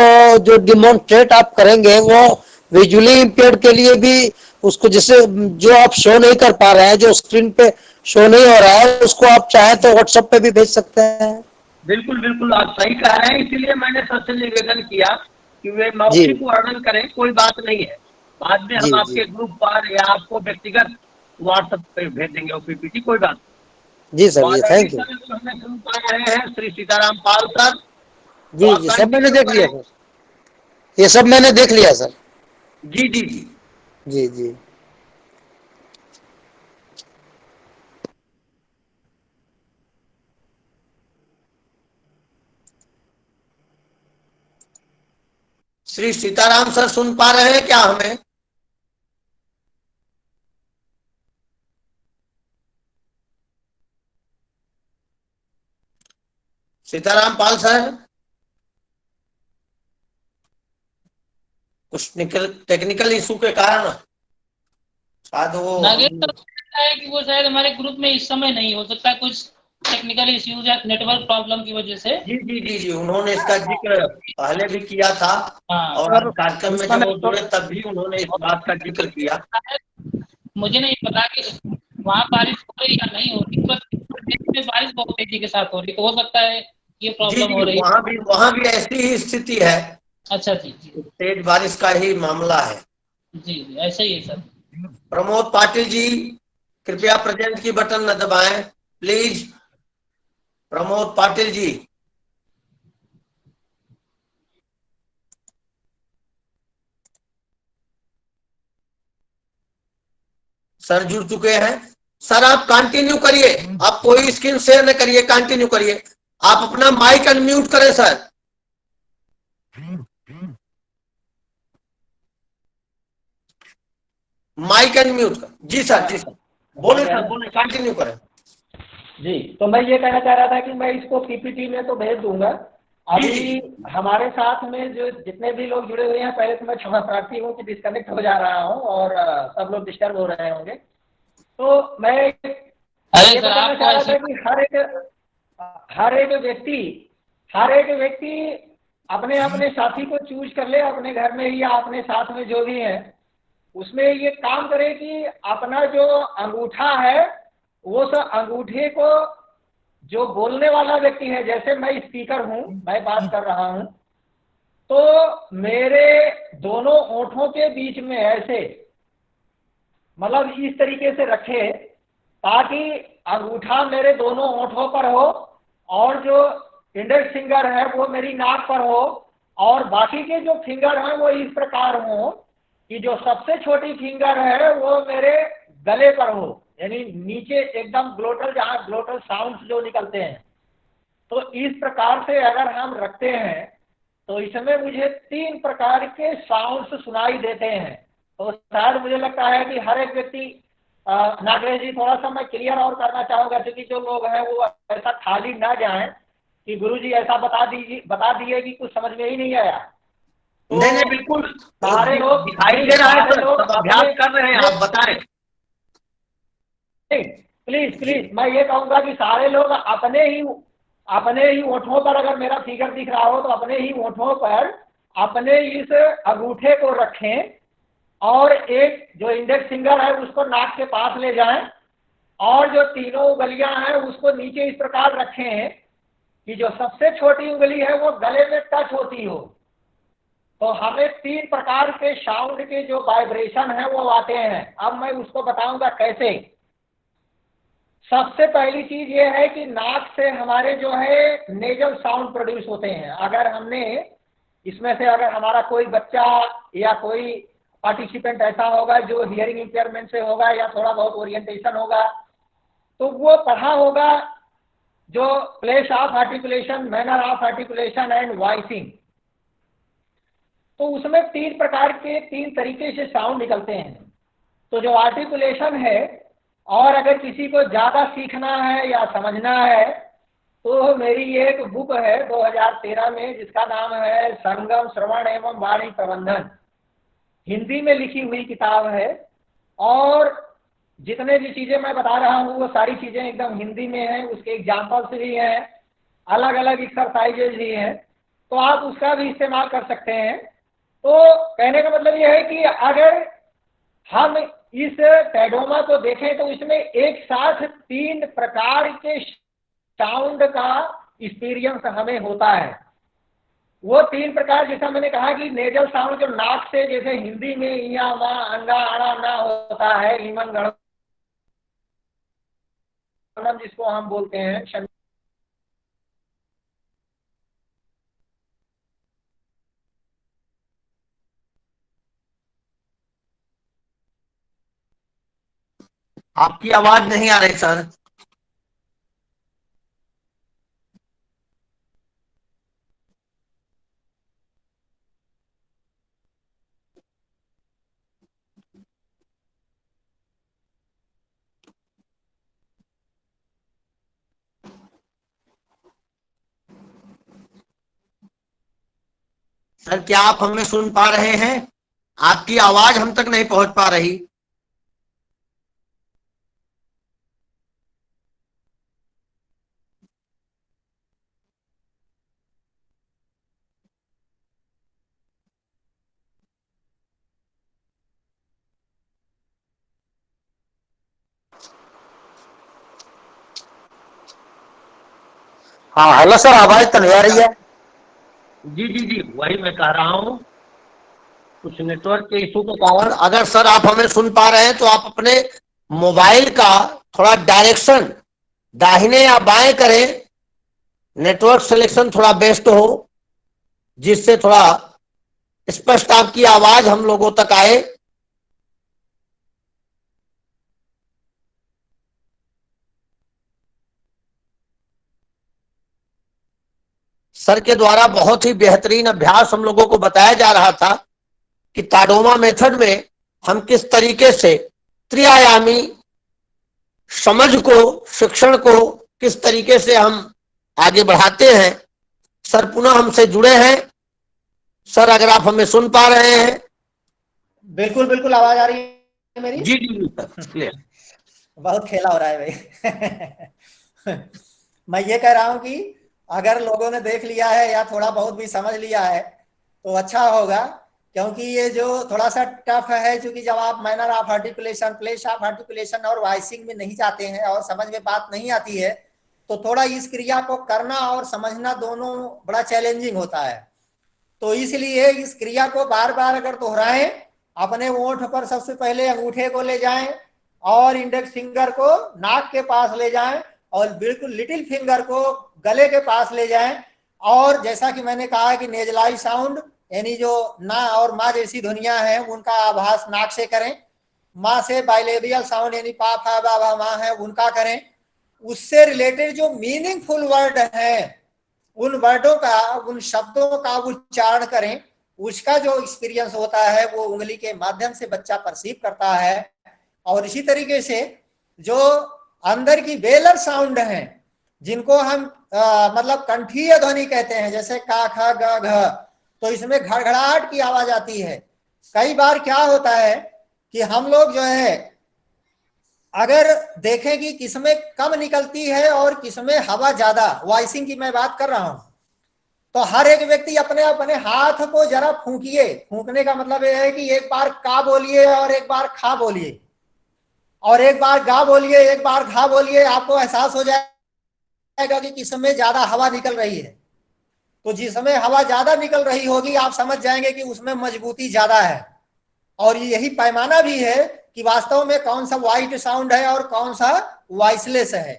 जो डिमोन्स्ट्रेट आप करेंगे वो विजुअली इम्पेयर्ड के लिए भी उसको, जैसे जो आप शो नहीं कर पा रहे हैं, जो स्क्रीन पे शो नहीं हो रहा है, उसको आप चाहें तो व्हाट्सएप पे भी भेज सकते हैं। बिल्कुल बिल्कुल, आप सही कह रहे हैं। इसीलिए मैंने सर से निवेदन किया कि वे जी मौखिक वर्णन करें, कोई बात नहीं है। बाद में जी हम जी आपके ग्रुप पर या आपको व्यक्तिगत व्हाट्सएप पे भेज देंगे वो पीपीटी, कोई बात जी सर, नहीं। जी और अभी थैंक यू। सर जो हमें सुन पा रहे हैं श्री सीताराम पाल सर, तो जी आप जी, सब मैंने कंटिन्यू देख लिया करें। सर, ये सब मैंने देख लिया सर। जी जी जी। जी जी। श्री सीताराम सर सुन पा रहे हैं क्या हमें? सीताराम पाल सर, कुछ टेक्निकल इशू के कारण शायद वो नागेश सर को लगता है कि वो शायद हमारे ग्रुप में इस समय नहीं हो सकता, कुछ टेक्निकल इश्यूज या नेटवर्क प्रॉब्लम की वजह से। जी जी जी जी, उन्होंने इसका जिक्र पहले भी किया था हाँ, और सर आज कार्यक्रम में उसका जब वो नेटवर्क, जुड़े तब भी उन्होंने इस बात का जिक्र किया। मुझे नहीं पता कि वहाँ बारिश हो रही या नहीं हो रही, बस प्रदेश में बारिश बहुत तेजी के साथ हो रही, तो हो सकता है ये जी प्रॉब्लम जी, हो रही। वहां भी ऐसी ही स्थिति है, अच्छा जी जी तेज बारिश का ही मामला है। जी जी, ऐसे ही है सर। प्रमोद पाटिल जी, कृपया प्रेजेंट की बटन न दबाएं प्लीज। प्रमोद पाटिल जी, सर जुड़ चुके हैं। सर आप कंटिन्यू करिए, आप कोई स्क्रीन शेयर न करिए, कंटिन्यू करिए। आप अपना माइक अनम्यूट करें सर। माइक अनम्यूट कर। जी सर, जी सर, बोले सर, बोले, कंटिन्यू करें। जी, तो मैं ये कहना चाह रहा था कि मैं इसको पीपीटी में तो भेज दूंगा। जी अभी जी हमारे साथ में जो जितने भी लोग जुड़े हुए हैं, पहले तो मैं क्षमा प्रार्थी हूँ कि डिस्कनेक्ट हो जा रहा हूँ और सब लोग डिस्टर्ब हो रहे होंगे। तो मैं अरे ये सर, बताना आपको चाह रहा ऐसी था कि हर एक व्यक्ति अपने अपने साथी को चूज कर ले, अपने घर में ही या अपने साथ में जो भी है उसमें ये काम करे कि अपना जो अंगूठा है वो सब अंगूठे को, जो बोलने वाला व्यक्ति है, जैसे मैं स्पीकर हूं, मैं बात कर रहा हूं, तो मेरे दोनों ओंठों के बीच में ऐसे, मतलब इस तरीके से रखे ताकि अंगूठा मेरे दोनों ओंठों पर हो और जो इंडेक्स फिंगर है वो मेरी नाक पर हो और बाकी के जो फिंगर हैं वो इस प्रकार हो कि जो सबसे छोटी फिंगर है वो मेरे गले पर हो, यानी नीचे एकदम ग्लोटल, जहां ग्लोटल साउंड्स जो निकलते हैं। तो इस प्रकार से अगर हम रखते हैं तो इसमें मुझे 3 प्रकार के साउंड्स सुनाई देते हैं। तो शायद मुझे लगता है कि हर एक व्यक्ति, नागेश जी थोड़ा सा मैं क्लियर और करना चाहूंगा क्योंकि जो लोग हैं वो ऐसा खाली ना जाएं कि गुरुजी ऐसा बता दिए कि कुछ समझ में ही नहीं आया। तो नहीं नहीं, बिल्कुल सारे लोग, दिखाई नहीं, दे रहा है सारे सर, लोग सब अपने, अभ्यास कर रहे हैं, नहीं, आप बताएं। प्लीज प्लीज मैं ये कहूंगा कि सारे लोग अपने ही ओठों पर, अगर मेरा फिगर दिख रहा हो तो अपने ही ओठों पर अपने इस अंगूठे को रखें और एक जो इंडेक्स फिंगर है उसको नाक के पास ले जाएं और जो तीनों उंगलियां हैं उसको नीचे इस प्रकार रखें कि जो सबसे छोटी उंगली है वो गले में टच होती हो। तो हमें 3 प्रकार के साउंड के जो वाइब्रेशन है वो आते हैं। अब मैं उसको बताऊंगा कैसे। सबसे पहली चीज ये है कि नाक से हमारे जो है नेजल साउंड प्रोड्यूस होते हैं। अगर हमने इसमें से अगर हमारा कोई बच्चा या कोई पार्टिसिपेंट ऐसा होगा जो हियरिंग इंपेयरमेंट से होगा या थोड़ा बहुत ओरिएंटेशन होगा, तो वो पढ़ा होगा जो place of articulation, manner of articulation and voicing. तो उसमें 3 प्रकार के 3 तरीके से साउंड निकलते हैं। तो जो आर्टिकुलेशन है, और अगर किसी को ज्यादा सीखना है या समझना है तो मेरी एक बुक है 2013 में जिसका नाम है संगम श्रवण एवं वाणी प्रबंधन, हिंदी में लिखी हुई किताब है। और जितने भी चीजें मैं बता रहा हूँ वो सारी चीजें एकदम हिंदी में हैं, उसके एग्जाम्पल्स भी हैं, अलग अलग एक्सरसाइजेज भी हैं, तो आप उसका भी इस्तेमाल कर सकते हैं। तो कहने का मतलब ये है कि अगर हम इस पैडोमा को देखें तो इसमें एक साथ 3 प्रकार के साउंड का एक्सपीरियंस हमें होता है। वो 3 प्रकार, जैसा मैंने कहा कि नेजल साउंड जो नाक से, जैसे हिंदी में इया मा अंगा आड़ा ना होता है, ईमन गणम जिसको हम बोलते हैं, आपकी आवाज नहीं आ रही सर। सर क्या आप हमें सुन पा रहे हैं? आपकी आवाज हम तक नहीं पहुंच पा रही। हाँ हेलो सर, आवाज तो नहीं आ रही है। जी जी जी, वही मैं कह रहा हूँ, कुछ नेटवर्क के इशू के कारण। अगर सर आप हमें सुन पा रहे हैं तो आप अपने मोबाइल का थोड़ा डायरेक्शन दाहिने या बाएं करें, नेटवर्क सिलेक्शन थोड़ा बेस्ट हो, जिससे थोड़ा स्पष्ट आपकी आवाज हम लोगों तक आए। सर के द्वारा बहुत ही बेहतरीन अभ्यास हम लोगों को बताया जा रहा था कि ताडोमा मेथड में हम किस तरीके से त्रिआयामी समझ को, शिक्षण को किस तरीके से हम आगे बढ़ाते हैं। सर पुनः हमसे जुड़े हैं। सर अगर आप हमें सुन पा रहे हैं। बिल्कुल बिल्कुल आवाज आ रही है मेरी? जी जी सर, बहुत खेला हो रहा है भाई। मैं ये कह रहा हूं कि अगर लोगों ने देख लिया है या थोड़ा बहुत भी समझ लिया है तो अच्छा होगा, क्योंकि ये जो थोड़ा सा टफ है, क्योंकि जब आप manner of articulation, place of articulation और वॉइसिंग में नहीं जाते हैं और समझ में बात नहीं आती है, तो थोड़ा इस क्रिया को करना और समझना दोनों बड़ा चैलेंजिंग होता है। तो इसलिए इस क्रिया को बार बार अगर दोहराएं, अपने ओंठ पर सबसे पहले अंगूठे को ले जाएं और इंडेक्स फिंगर को नाक के पास ले जाएं और बिल्कुल लिटिल फिंगर को गले के पास ले जाएं। और जैसा कि मैंने कहा कि नेजलाई साउंड यानी जो ना और माँ जैसी ध्वनियां हैं उनका आभास नाक से करें। माँ से बाइलेबियल साउंड यानी पा फा बा बा माँ है उनका करें। उससे रिलेटेड जो मीनिंगफुल वर्ड हैं उन वर्डों का, उन शब्दों का उच्चारण करें। उसका जो एक्सपीरियंस होता है वो उंगली के माध्यम से बच्चा परसीव करता है। और इसी तरीके से जो अंदर की वेलर साउंड हैं जिनको हम मतलब कंठीय ध्वनि कहते हैं, जैसे का ख ग घ, तो इसमें घड़घड़ाहट की आवाज आती है। कई बार क्या होता है कि हम लोग जो है अगर देखें कि किसमें कम निकलती है और किसमें हवा ज्यादा, वॉइसिंग की मैं बात कर रहा हूं, तो हर एक व्यक्ति अपने अपने हाथ को जरा फूंकिए। फूंकने का मतलब यह है कि एक बार का बोलिए और एक बार खा बोलिए और एक बार गा बोलिए, एक बार घा बोलिए। आपको एहसास हो जाएगा कि किसमें ज्यादा हवा निकल रही है। तो जिसमें हवा ज्यादा निकल रही होगी आप समझ जाएंगे कि उसमें मजबूती ज्यादा है। और यही पैमाना भी है कि वास्तव में कौन सा वाइट साउंड है और कौन सा वॉइसलेस है।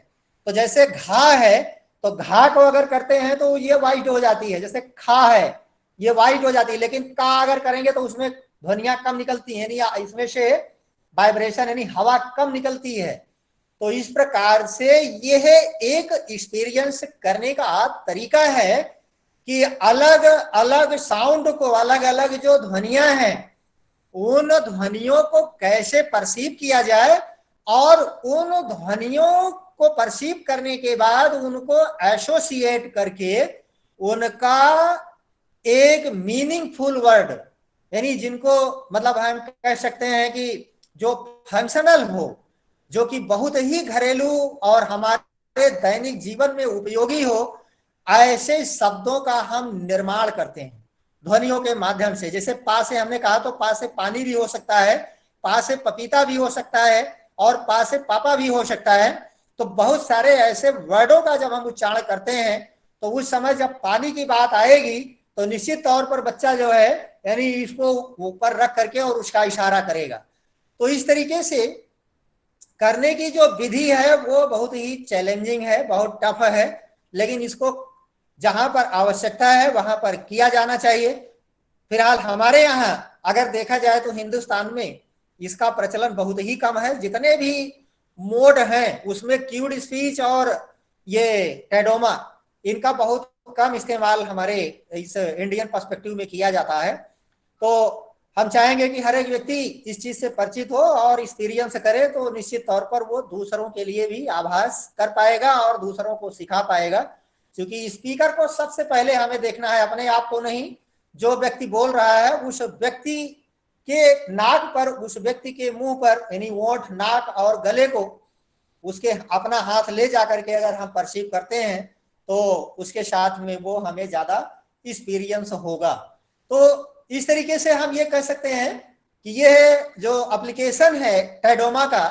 तो जैसे घा है तो घा को अगर करते हैं तो ये वाइट हो जाती है, जैसे खा है ये वाइट हो जाती है, लेकिन का अगर करेंगे तो उसमें ध्वनियां कम निकलती है, यानी इसमें से वाइब्रेशन यानी हवा कम निकलती है। तो इस प्रकार से यह एक एक्सपीरियंस करने का तरीका है कि अलग अलग साउंड को, अलग अलग जो ध्वनियां हैं उन ध्वनियों को कैसे परसीव किया जाए और उन ध्वनियों को परसीव करने के बाद उनको एसोसिएट करके उनका एक मीनिंगफुल वर्ड, यानी जिनको मतलब हम कह सकते हैं कि जो फंक्शनल हो, जो कि बहुत ही घरेलू और हमारे दैनिक जीवन में उपयोगी हो, ऐसे शब्दों का हम निर्माण करते हैं ध्वनियों के माध्यम से। जैसे पा से हमने कहा तो पा से पानी भी हो सकता है, पा से पपीता भी हो सकता है और पा से पापा भी हो सकता है। तो बहुत सारे ऐसे वर्डों का जब हम उच्चारण करते हैं तो उस समय जब पानी की बात आएगी तो निश्चित तौर पर बच्चा जो है यानी इसको ऊपर रख करके और उसका इशारा करेगा। तो इस तरीके से करने की जो विधि है वो बहुत ही चैलेंजिंग है, बहुत टफ है, लेकिन इसको जहां पर आवश्यकता है वहां पर किया जाना चाहिए। फिलहाल हमारे यहाँ अगर देखा जाए तो हिंदुस्तान में इसका प्रचलन बहुत ही कम है। जितने भी मोड हैं उसमें क्यूड स्पीच और ये टैडोमा इनका बहुत कम इस्तेमाल हमारे इस इंडियन पर्सपेक्टिव में किया जाता है। तो हम चाहेंगे कि हर एक व्यक्ति इस चीज से परिचित हो और एक्सपीरियंस करे, तो निश्चित तौर पर वो दूसरों के लिए भी आभास कर पाएगा और दूसरों को सिखा पाएगा। क्योंकि स्पीकर को सबसे पहले हमें देखना है, अपने आप को नहीं। जो व्यक्ति बोल रहा है उस व्यक्ति के नाक पर, उस व्यक्ति के मुंह पर यानी ओंठ, नाक और गले को उसके अपना हाथ ले जाकर के अगर हम परसीव करते हैं तो उसके साथ में वो हमें ज्यादा एक्सपीरियंस होगा। तो इस तरीके से हम ये कह सकते हैं कि ये जो एप्लीकेशन है टैडोमा का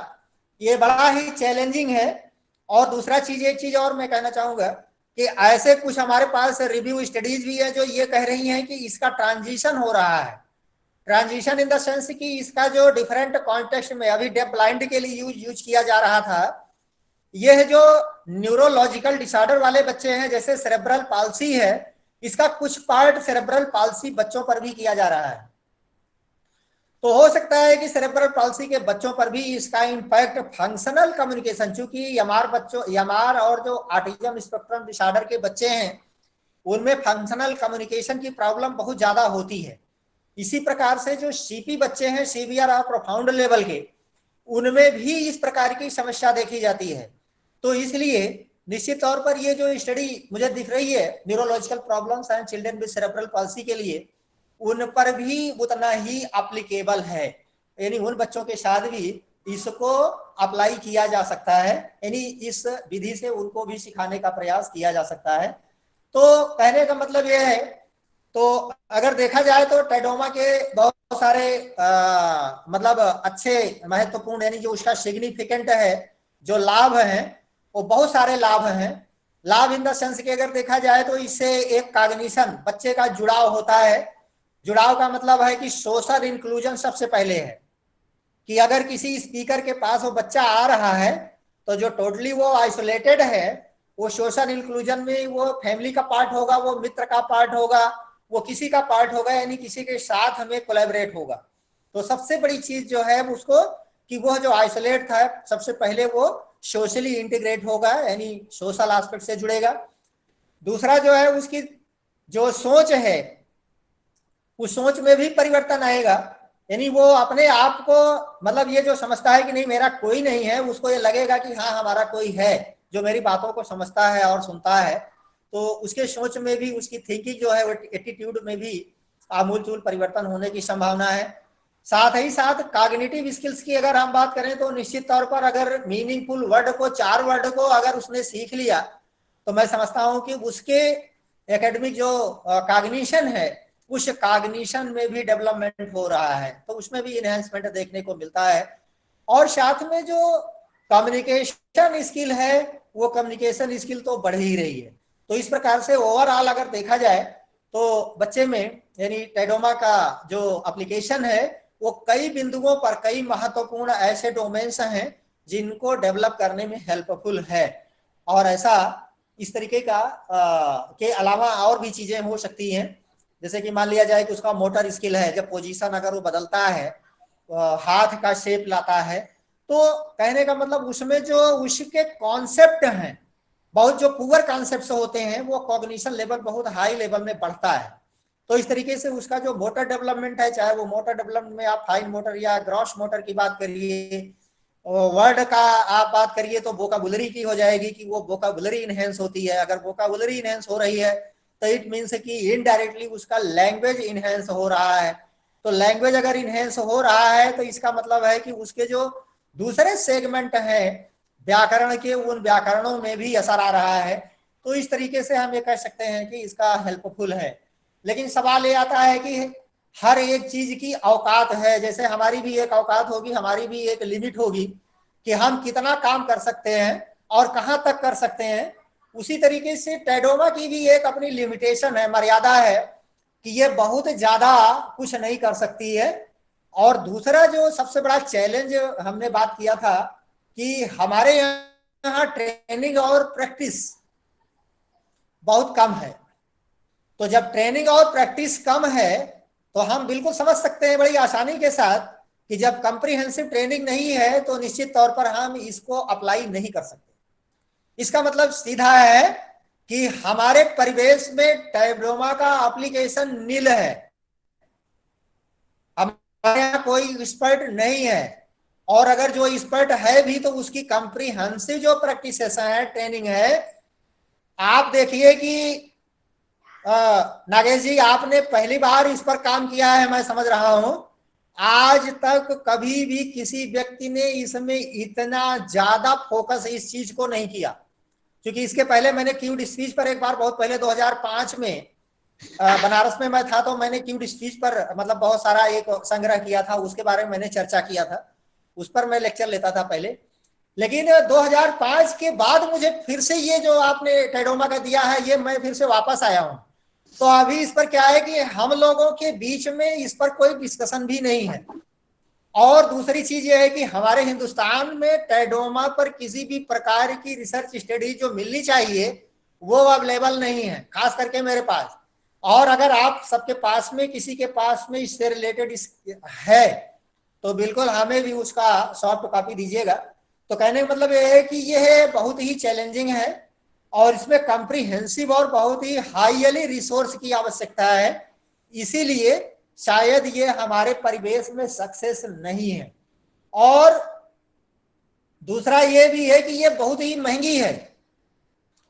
ये बड़ा ही चैलेंजिंग है। और दूसरा चीज, एक चीज और मैं कहना चाहूंगा कि ऐसे कुछ हमारे पास रिव्यू स्टडीज भी है जो ये कह रही हैं कि इसका ट्रांजिशन हो रहा है। ट्रांजिशन इन द सेंस कि इसका जो डिफरेंट कॉन्टेक्स्ट में अभी डेफ ब्लाइंड के लिए यूज किया जा रहा था, यह जो न्यूरोलॉजिकल डिसऑर्डर वाले बच्चे हैं जैसे सेरेब्रल पाल्सी है, इसका कुछ पार्ट सेरेब्रल पाल्सी बच्चों पर भी किया जा रहा है। तो हो सकता है कि सेरेब्रल पाल्सी के बच्चों पर भी इसका इम्पैक्ट फंक्शनल कम्युनिकेशन, चूंकि यमार और जो ऑटिज्म स्पेक्ट्रम डिसऑर्डर के बच्चे हैं उनमें फंक्शनल कम्युनिकेशन की प्रॉब्लम बहुत ज्यादा होती है। इसी प्रकार से जो सीपी बच्चे हैं, सीवियर और प्रोफाउंड लेवल के, उनमें भी इस प्रकार की समस्या देखी जाती है। तो इसलिए निश्चित तौर पर ये जो स्टडी मुझे दिख रही है neurological problems and children with cerebral palsy के लिए, उन पर भी उतना ही एप्लीकेबल है। यानी उन बच्चों के साथ भी इसको अप्लाई किया जा सकता है, यानी इस विधि से उनको भी सिखाने का प्रयास किया जा सकता है। तो कहने का मतलब यह है, तो अगर देखा जाए तो टैडोमा के बहुत सारे मतलब अच्छे महत्वपूर्ण यानी जो उसका सिग्निफिकेंट है जो लाभ हैं वो बहुत सारे लाभ हैं। लाभ इन द सेंस कि अगर देखा जाए तो इससे एक कॉग्निशन, बच्चे का जुड़ाव होता है। जुड़ाव का मतलब है कि सोशल इंक्लूजन सबसे पहले है कि अगर किसी स्पीकर के पास वो बच्चा आ रहा है तो जो टोटली वो आइसोलेटेड है वो सोशल इंक्लूजन में वो फैमिली का पार्ट होगा, वो मित्र का पार्ट होगा, वो किसी का पार्ट होगा, यानी किसी के साथ हमें कोलैबोरेट होगा। तो सबसे बड़ी चीज जो है उसको कि वो जो आइसोलेट था सबसे पहले वो सोशली इंटीग्रेट होगा, यानी सोशल एस्पेक्ट से जुड़ेगा। दूसरा जो है उसकी जो सोच है उस सोच में भी परिवर्तन आएगा, यानी वो अपने आप को मतलब ये जो समझता है कि नहीं मेरा कोई नहीं है, उसको ये लगेगा कि हाँ हमारा कोई है जो मेरी बातों को समझता है और सुनता है। तो उसके सोच में भी, उसकी थिंकिंग जो है, एटीट्यूड में भी आमूलचूल परिवर्तन होने की संभावना है। साथ ही साथ कॉग्निटिव स्किल्स की अगर हम बात करें तो निश्चित तौर पर अगर मीनिंगफुल वर्ड को, 4 वर्ड को अगर उसने सीख लिया तो मैं समझता हूं कि उसके एकेडमिक जो कॉग्निशन है उस कॉग्निशन में भी डेवलपमेंट हो रहा है, तो उसमें भी इनहेंसमेंट देखने को मिलता है। और साथ में जो कम्युनिकेशन स्किल है वो कम्युनिकेशन स्किल तो बढ़ ही रही है। तो इस प्रकार से ओवरऑल अगर देखा जाए तो बच्चे में यानी टैडोमा का जो एप्लीकेशन है वो कई बिंदुओं पर, कई महत्वपूर्ण ऐसे डोमेन्स हैं जिनको डेवलप करने में हेल्पफुल है। और ऐसा इस तरीके का के अलावा और भी चीजें हो सकती हैं, जैसे कि मान लिया जाए कि उसका मोटर स्किल है, जब पोजीशन अगर वो बदलता है, हाथ का शेप लाता है, तो कहने का मतलब उसमें जो उसके कॉन्सेप्ट हैं, बहुत जो पुअर कॉन्सेप्ट होते हैं, वो कॉग्निशन लेवल बहुत हाई लेवल में बढ़ता है। तो इस तरीके से उसका जो मोटर डेवलपमेंट है, चाहे वो मोटर डेवलपमेंट में आप फाइन मोटर या ग्रॉस मोटर की बात करिए, वर्ड का आप बात करिए तो वोकाबुलरी की हो जाएगी कि वो वोकाबुलरी इनहेंस होती है। अगर वोकाबुलरी इनहेंस हो रही है तो इट मीन्स कि इनडायरेक्टली उसका लैंग्वेज इनहेंस हो रहा है। तो लैंग्वेज अगर इनहेंस हो रहा है तो इसका मतलब है कि उसके जो दूसरे सेगमेंट हैं व्याकरण के, उन व्याकरणों में भी असर आ रहा है। तो इस तरीके से हम ये कह सकते हैं कि इसका हेल्पफुल है। लेकिन सवाल ये आता है कि हर एक चीज की औकात है, जैसे हमारी भी एक औकात होगी, हमारी भी एक लिमिट होगी कि हम कितना काम कर सकते हैं और कहां तक कर सकते हैं। उसी तरीके से टैडोमा की भी एक अपनी लिमिटेशन है, मर्यादा है कि ये बहुत ज्यादा कुछ नहीं कर सकती है। और दूसरा जो सबसे बड़ा चैलेंज हमने बात किया था कि हमारे यहाँ ट्रेनिंग और प्रैक्टिस बहुत कम है। तो जब ट्रेनिंग और प्रैक्टिस कम है तो हम बिल्कुल समझ सकते हैं बड़ी आसानी के साथ कि जब कंप्रीहेंसिव ट्रेनिंग नहीं है तो निश्चित तौर पर हम इसको अप्लाई नहीं कर सकते। इसका मतलब सीधा है कि हमारे परिवेश में टैडोमा का एप्लीकेशन नील है, हमारे यहाँ कोई एक्सपर्ट नहीं है। और अगर जो एक्सपर्ट है भी तो उसकी कंप्रीहेंसिव जो प्रैक्टिसेस है, ट्रेनिंग है। आप देखिए कि नागेश जी, आपने पहली बार इस पर काम किया है, मैं समझ रहा हूं। आज तक कभी भी किसी व्यक्ति ने इसमें इतना ज्यादा फोकस इस चीज को नहीं किया, क्योंकि इसके पहले मैंने क्यूड स्पीच पर एक बार बहुत पहले 2005 में बनारस में मैं था, तो मैंने क्यूड स्पीच पर मतलब बहुत सारा एक संग्रह किया था, उसके बारे में मैंने चर्चा किया था, उस पर मैं लेक्चर लेता था पहले। लेकिन 2005 के बाद मुझे फिर से ये जो आपने टैडोमा का दिया है, ये मैं फिर से वापस आया हूं। तो अभी इस पर क्या है कि हम लोगों के बीच में इस पर कोई डिस्कशन भी नहीं है। और दूसरी चीज ये है कि हमारे हिंदुस्तान में टैडोमा पर किसी भी प्रकार की रिसर्च स्टडी जो मिलनी चाहिए वो अवेलेबल नहीं है, खास करके मेरे पास। और अगर आप सबके पास में किसी के पास में इससे रिलेटेड है तो बिल्कुल हमें भी उसका सॉफ्ट कॉपी दीजिएगा। तो कहने का मतलब ये है कि यह बहुत ही चैलेंजिंग है और इसमें कंप्रीहेंसिव और बहुत ही हाईली रिसोर्स की आवश्यकता है। इसीलिए शायद ये हमारे परिवेश में सक्सेस नहीं है। और दूसरा ये भी है कि ये बहुत ही महंगी है,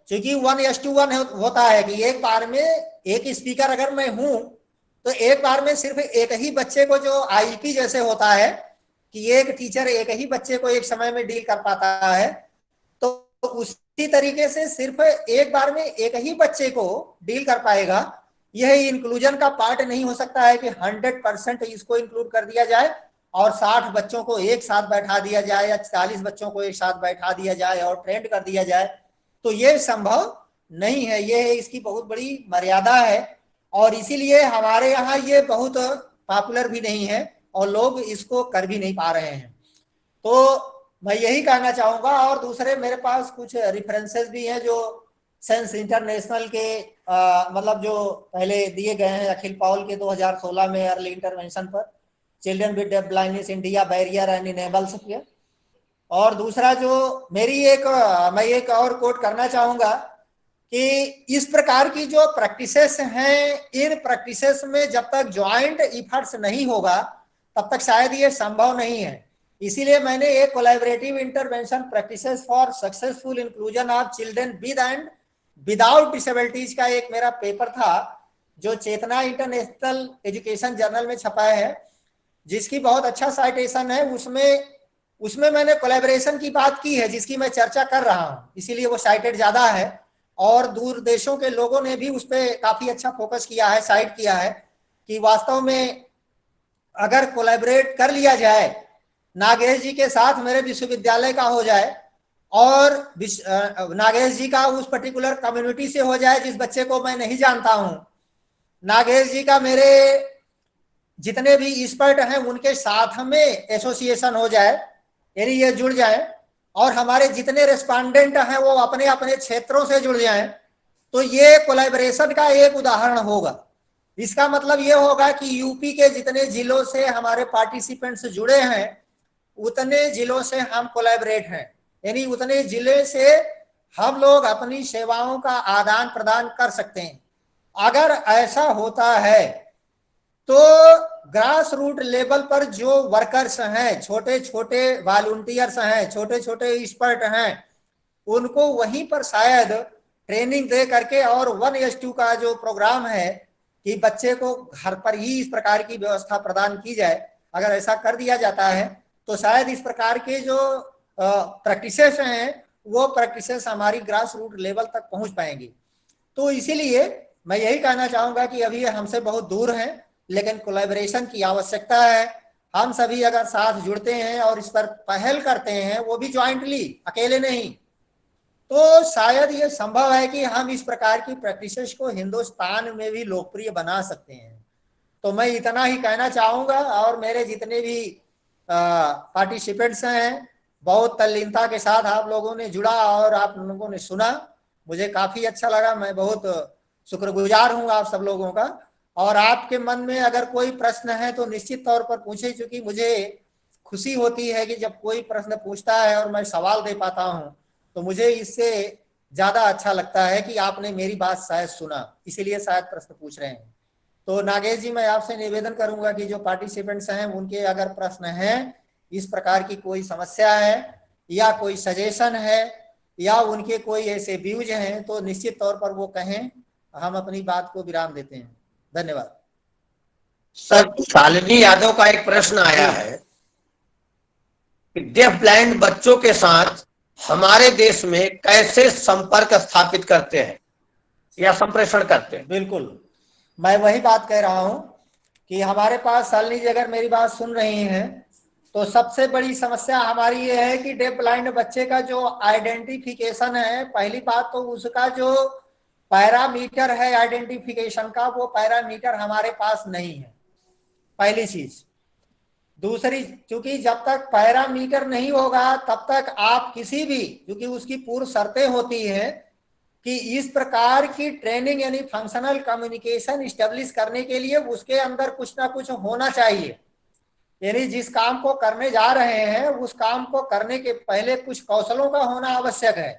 क्योंकि 1:1 होता है कि एक बार में एक स्पीकर अगर मैं हूं तो एक बार में सिर्फ एक ही बच्चे को, जो आईपी जैसे होता है कि एक टीचर एक ही बच्चे को एक समय में डील कर पाता है, तो उसी तरीके से सिर्फ एक बार में एक ही बच्चे को डील कर पाएगा। यह इंक्लूजन का पार्ट नहीं हो सकता है कि 100% इसको इंक्लूड कर दिया जाए और 60 बच्चों को एक साथ बैठा दिया जाए या 40 बच्चों को एक साथ बैठा दिया जाए और ट्रेंड कर दिया जाए, तो ये संभव नहीं है। ये इसकी बहुत बड़ी मर्यादा है और इसीलिए हमारे यहाँ ये बहुत पॉपुलर भी नहीं है और लोग इसको कर भी नहीं पा रहे हैं। तो मैं यही कहना चाहूंगा। और दूसरे मेरे पास कुछ रेफरेंसेस भी हैं जो सेंस इंटरनेशनल के मतलब जो पहले दिए गए हैं अखिल पॉल के 2016 में अर्ली इंटरवेंशन पर children with blindness India barrier and enables पे। और दूसरा जो मेरी मैं एक और कोट करना चाहूंगा कि इस प्रकार की जो प्रैक्टिसेस हैं, इन प्रैक्टिसेस में जब तक ज्वाइंट इफर्ट्स नहीं होगा तब तक शायद ये संभव नहीं है। इसीलिए मैंने एक collaborative intervention practices for successful inclusion of children with and without disabilities का एक मेरा पेपर था जो चेतना इंटरनेशनल एजुकेशन जर्नल में छपा है, जिसकी बहुत अच्छा साइटेशन है। उसमें मैंने कोलैबोरेशन की बात की है जिसकी मैं चर्चा कर रहा हूं, इसीलिए वो साइटेड ज्यादा है। और दूर देशों के लोगों ने भी उस पर काफी अच्छा फोकस किया है, साइट किया है कि वास्तव में अगर कोलैबोरेट कर लिया जाए, नागेश जी के साथ मेरे विश्वविद्यालय का हो जाए और नागेश जी का उस पर्टिकुलर कम्युनिटी से हो जाए जिस बच्चे को मैं नहीं जानता हूं, नागेश जी का मेरे जितने भी एक्सपर्ट हैं उनके साथ में एसोसिएशन हो जाए, यानी ये जुड़ जाए, और हमारे जितने रेस्पोंडेंट हैं वो अपने अपने क्षेत्रों से जुड़ जाएं, तो ये कोलैबोरेशन का एक उदाहरण होगा। इसका मतलब ये होगा कि यूपी के जितने जिलों से हमारे पार्टिसिपेंट्स जुड़े हैं उतने जिलों से हम कोलैबोरेट हैं, यानी उतने जिले से हम लोग अपनी सेवाओं का आदान प्रदान कर सकते हैं। अगर ऐसा होता है तो ग्रास रूट लेवल पर जो वर्कर्स हैं, छोटे छोटे वॉलंटियर्स हैं, छोटे छोटे एक्सपर्ट हैं, उनको वहीं पर शायद ट्रेनिंग दे करके और 1:2 का जो प्रोग्राम है कि बच्चे को घर पर ही इस प्रकार की व्यवस्था प्रदान की जाए, अगर ऐसा कर दिया जाता है तो शायद इस प्रकार के जो प्रैक्टिसेस हैं वो प्रैक्टिसेस हमारी ग्रास रूट लेवल तक पहुंच पाएंगी। तो इसीलिए मैं यही कहना चाहूंगा कि अभी हमसे बहुत दूर हैं, लेकिन कोलैबोरेशन की आवश्यकता है। हम सभी अगर साथ जुड़ते हैं और इस पर पहल करते हैं, वो भी ज्वाइंटली, अकेले नहीं, तो शायद ये संभव है कि हम इस प्रकार की प्रैक्टिसेस को हिंदुस्तान में भी लोकप्रिय बना सकते हैं। तो मैं इतना ही कहना चाहूंगा, और मेरे जितने भी पार्टिसिपेंट्स हैं, बहुत तल्लीनता के साथ आप लोगों ने जुड़ा और आप लोगों ने सुना, मुझे काफी अच्छा लगा। मैं बहुत शुक्रगुजार हूँ आप सब लोगों का। और आपके मन में अगर कोई प्रश्न है तो निश्चित तौर पर पूछे, क्योंकि मुझे खुशी होती है कि जब कोई प्रश्न पूछता है और मैं सवाल दे पाता हूँ तो मुझे इससे ज्यादा अच्छा लगता है कि आपने मेरी बात शायद सुना, इसीलिए शायद प्रश्न पूछ रहे हैं। तो नागेश जी, मैं आपसे निवेदन करूंगा कि जो पार्टिसिपेंट्स हैं उनके अगर प्रश्न हैं, इस प्रकार की कोई समस्या है या कोई सजेशन है या उनके कोई ऐसे व्यूज हैं, तो निश्चित तौर पर वो कहें, हम अपनी बात को विराम देते हैं। धन्यवाद। सर, शालिनी यादव का एक प्रश्न आया है कि डेफ ब्लाइंड बच्चों के साथ हमारे देश में कैसे संपर्क स्थापित करते हैं या संप्रेषण करते हैं? बिल्कुल, मैं वही बात कह रहा हूं कि हमारे पास, शालिनी जी अगर मेरी बात सुन रही हैं, तो सबसे बड़ी समस्या हमारी ये है कि डेफ ब्लाइंड बच्चे का जो आइडेंटिफिकेशन है, पहली बात तो उसका जो पैरामीटर है आइडेंटिफिकेशन का, वो पैरामीटर हमारे पास नहीं है, पहली चीज। दूसरी, क्योंकि जब तक पैरामीटर नहीं होगा तब तक आप किसी भी, क्योंकि उसकी पूर्व शर्तें होती हैं कि इस प्रकार की ट्रेनिंग यानी फंक्शनल कम्युनिकेशन स्टेब्लिश करने के लिए उसके अंदर कुछ ना कुछ होना चाहिए, यानी जिस काम को करने जा रहे हैं उस काम को करने के पहले कुछ कौशलों का होना आवश्यक है।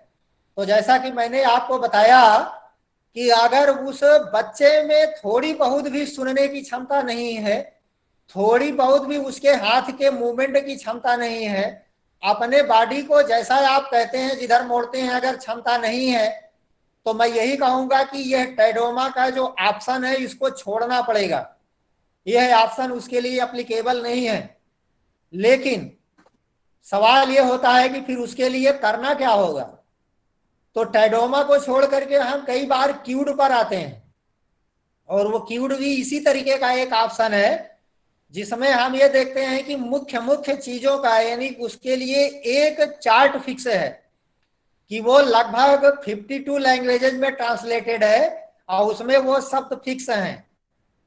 तो जैसा कि मैंने आपको बताया कि अगर उस बच्चे में थोड़ी बहुत भी सुनने की क्षमता नहीं है, थोड़ी बहुत भी उसके हाथ के मूवमेंट की क्षमता नहीं है, अपने बॉडी को जैसा आप कहते हैं जिधर मोड़ते हैं अगर क्षमता नहीं है, तो मैं यही कहूंगा कि यह टाइडोमा का जो ऑप्शन है इसको छोड़ना पड़ेगा। यह ऑप्शन उसके लिए एप्लीकेबल नहीं है। लेकिन सवाल यह होता है कि फिर उसके लिए करना क्या होगा। तो टाइडोमा को छोड़ करके हम कई बार क्यूड पर आते हैं, और वो क्यूड भी इसी तरीके का एक ऑप्शन है जिसमें हम ये देखते हैं कि मुख्य मुख्य चीजों का, यानी उसके लिए एक चार्ट फिक्स है कि वो लगभग 52 लैंग्वेजेज में ट्रांसलेटेड है और उसमें वो शब्द फिक्स हैं।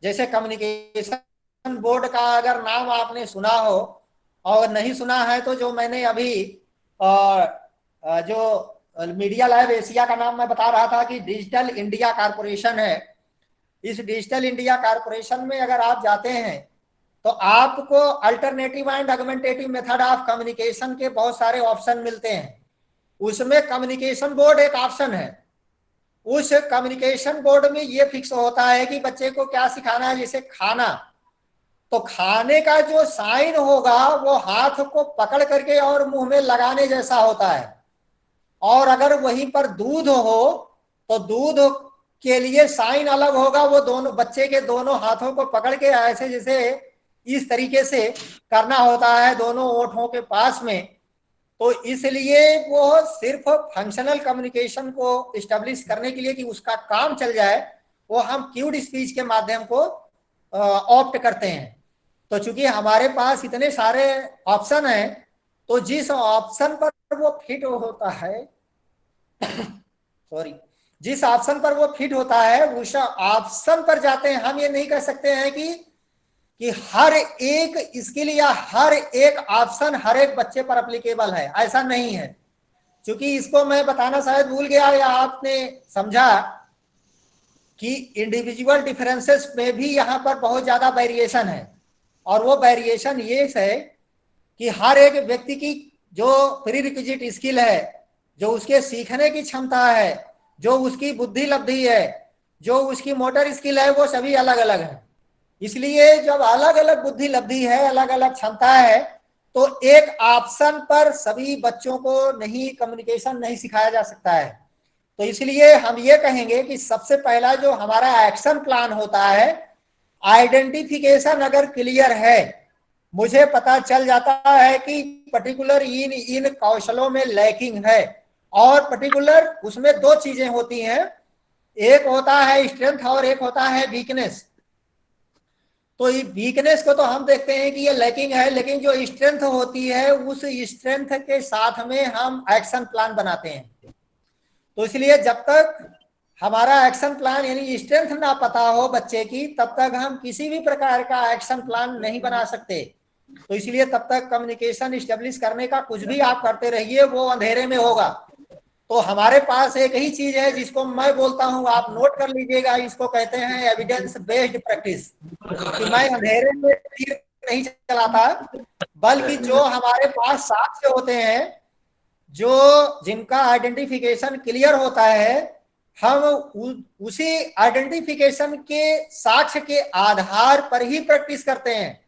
जैसे कम्युनिकेशन बोर्ड का अगर नाम आपने सुना हो, और नहीं सुना है तो जो मैंने अभी जो मीडिया लैब एशिया का नाम मैं बता रहा था कि डिजिटल इंडिया कारपोरेशन है, इस डिजिटल इंडिया कारपोरेशन में अगर आप जाते हैं तो आपको alternative and augmentative method of communication के बहुत सारे ऑप्शन मिलते हैं। उसमें कम्युनिकेशन बोर्ड एक ऑप्शन है। उस कम्युनिकेशन बोर्ड में ये फिक्स होता है कि बच्चे को क्या सिखाना है। जैसे खाना, तो खाने का जो साइन होगा वो हाथ को पकड़ करके और मुंह में लगाने जैसा होता है, और अगर वहीं पर दूध हो तो दूध के लिए साइन अलग होगा, वो दोनों बच्चे के दोनों हाथों को पकड़ के ऐसे जैसे इस तरीके से करना होता है दोनों ओठों के पास में। तो इसलिए वो सिर्फ फंक्शनल कम्युनिकेशन को इस्टेब्लिश करने के लिए कि उसका काम चल जाए, वो हम क्यूड स्पीच के माध्यम को ऑप्ट करते हैं। तो चूंकि हमारे पास इतने सारे ऑप्शन हैं, तो जिस ऑप्शन पर वो फिट होता है सॉरी जिस ऑप्शन पर वो फिट होता है उस ऑप्शन पर जाते हैं। हम ये नहीं कह सकते हैं कि कि हर एक स्किल या हर एक ऑप्शन हर एक बच्चे पर अप्लीकेबल है, ऐसा नहीं है। क्योंकि इसको मैं बताना शायद भूल गया या आपने समझा कि इंडिविजुअल डिफरेंसेस में भी यहाँ पर बहुत ज्यादा वेरिएशन है। और वो वेरिएशन ये है कि हर एक व्यक्ति की जो प्री रिक्विजिट स्किल है, जो उसके सीखने की क्षमता है, जो उसकी बुद्धि लब्धि है, जो उसकी मोटर स्किल है, वो सभी अलग अलग है। इसलिए जब अलग अलग बुद्धि लब्धि है, अलग अलग क्षमता है, तो एक ऑप्शन पर सभी बच्चों को नहीं कम्युनिकेशन नहीं सिखाया जा सकता है। तो इसलिए हम ये कहेंगे कि सबसे पहला जो हमारा एक्शन प्लान होता है, आइडेंटिफिकेशन अगर क्लियर है, मुझे पता चल जाता है कि पर्टिकुलर इन कौशलों में लैकिंग है, और पर्टिकुलर उसमें दो चीजें होती हैं, एक होता है स्ट्रेंथ और एक होता है वीकनेस। तो वीकनेस को तो हम देखते हैं कि ये लैकिंग है, लेकिन जो स्ट्रेंथ होती है उस स्ट्रेंथ के साथ में हम एक्शन प्लान बनाते हैं। तो इसलिए जब तक हमारा एक्शन प्लान यानी स्ट्रेंथ ना पता हो बच्चे की, तब तक हम किसी भी प्रकार का एक्शन प्लान नहीं बना सकते। तो इसलिए तब तक कम्युनिकेशन इस्टेब्लिश करने का कुछ भी आप करते रहिए, वो अंधेरे में होगा। तो हमारे पास एक ही चीज है जिसको मैं बोलता हूं, आप नोट कर लीजिएगा, इसको कहते हैं एविडेंस बेस्ड प्रैक्टिस। कि मैं अंधेरे में तीर नहीं चलाता, बल्कि जो हमारे पास साक्ष्य होते हैं, जो जिनका आइडेंटिफिकेशन क्लियर होता है, हम उसी आइडेंटिफिकेशन के साक्ष्य के आधार पर ही प्रैक्टिस करते हैं।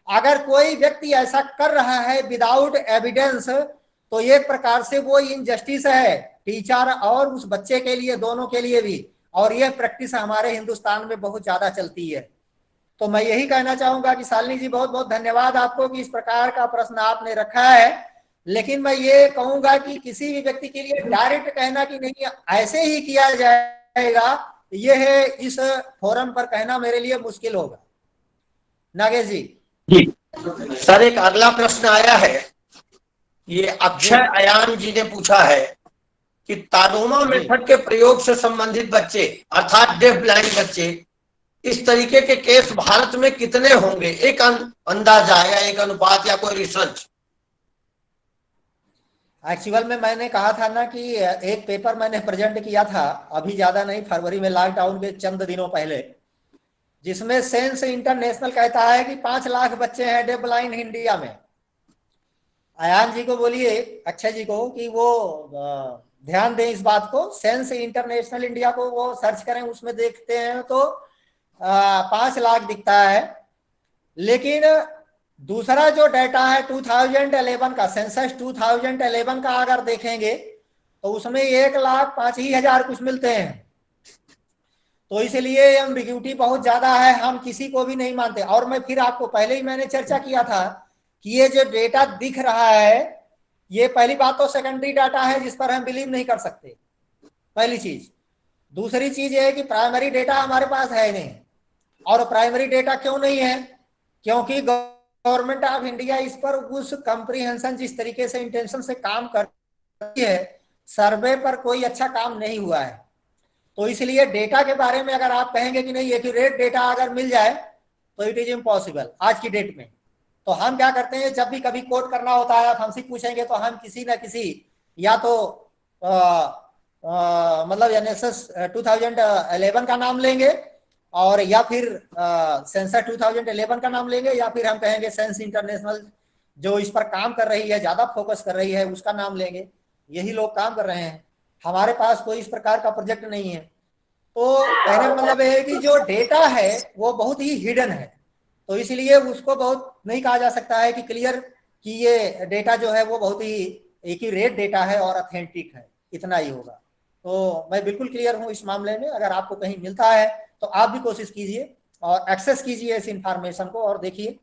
अगर कोई व्यक्ति ऐसा कर रहा है विदाउट एविडेंस, तो एक प्रकार से वो इनजस्टिस है, टीचर और उस बच्चे के लिए, दोनों के लिए भी। और यह प्रैक्टिस हमारे हिंदुस्तान में बहुत ज्यादा चलती है। तो मैं यही कहना चाहूंगा कि शालिनी जी, बहुत बहुत धन्यवाद आपको कि इस प्रकार का प्रश्न आपने रखा है। लेकिन मैं ये कहूंगा कि किसी भी व्यक्ति के लिए डायरेक्ट कहना कि नहीं ऐसे ही किया जाएगा, यह है इस फोरम पर कहना मेरे लिए मुश्किल होगा। नागेश जी। जी सर, एक अगला प्रश्न आया है, ये अक्षय अयान जी ने पूछा है कि ताडोमा मेथड के प्रयोग से संबंधित बच्चे अर्थात डेफ ब्लाइंड बच्चे, इस तरीके के केस भारत में कितने होंगे? एक अंदाजा या एक अनुपात या कोई रिसर्च? एक्चुअल में मैंने कहा था ना कि एक पेपर मैंने प्रेजेंट किया था, अभी ज्यादा नहीं, फरवरी में, लॉकडाउन के चंद दिनों पहले, जिसमें सेंस इंटरनेशनल कहता है कि 5 लाख बच्चे हैं डेफ ब्लाइंड इंडिया में। अयान जी को बोलिए, अक्षय जी को, कि वो ध्यान दें इस बात को। सेंस इंटरनेशनल इंडिया को वो सर्च करें, उसमें देखते हैं तो 5 लाख दिखता है। लेकिन दूसरा जो डाटा है 2011 का, सेंसस 2011 का अगर देखेंगे तो उसमें 1,05,000 कुछ मिलते हैं। तो इसलिए एम्बिग्यूटी बहुत ज्यादा है, हम किसी को भी नहीं मानते। और मैं फिर आपको पहले ही मैंने चर्चा किया था कि ये जो डेटा दिख रहा है, ये पहली बात तो सेकेंडरी डाटा है जिस पर हम बिलीव नहीं कर सकते, पहली चीज। दूसरी चीज ये है कि प्राइमरी डेटा हमारे पास है नहीं। और प्राइमरी डेटा क्यों नहीं है? क्योंकि गवर्नमेंट ऑफ इंडिया इस पर उस कंप्रीहेंशन जिस तरीके से इंटेंशन से काम करती है, सर्वे पर कोई अच्छा काम नहीं हुआ है। तो इसलिए डेटा के बारे में अगर आप कहेंगे कि नहीं एक्यूरेट डेटा अगर मिल जाए तो इट इज इम्पॉसिबल आज की डेट में। तो हम क्या करते हैं, जब भी कभी कोट करना होता है, आप हमसे पूछेंगे तो हम किसी ना किसी, या तो मतलब एनएसएस 2011 का नाम लेंगे, और या फिर सेंसर 2011 का नाम लेंगे, या फिर हम कहेंगे सेंस इंटरनेशनल जो इस पर काम कर रही है, ज्यादा फोकस कर रही है, उसका नाम लेंगे। यही लोग काम कर रहे हैं, हमारे पास कोई इस प्रकार का प्रोजेक्ट नहीं है। तो कहने का मतलब है कि जो डेटा है वो बहुत ही हिडन है, तो इसलिए उसको बहुत नहीं कहा जा सकता है कि क्लियर कि ये डेटा जो है वो बहुत ही एक्यूरेट डेटा है और ऑथेंटिक है, इतना ही होगा। तो मैं बिल्कुल क्लियर हूं इस मामले में। अगर आपको कहीं मिलता है तो आप भी कोशिश कीजिए और एक्सेस कीजिए इस इंफॉर्मेशन को और देखिए।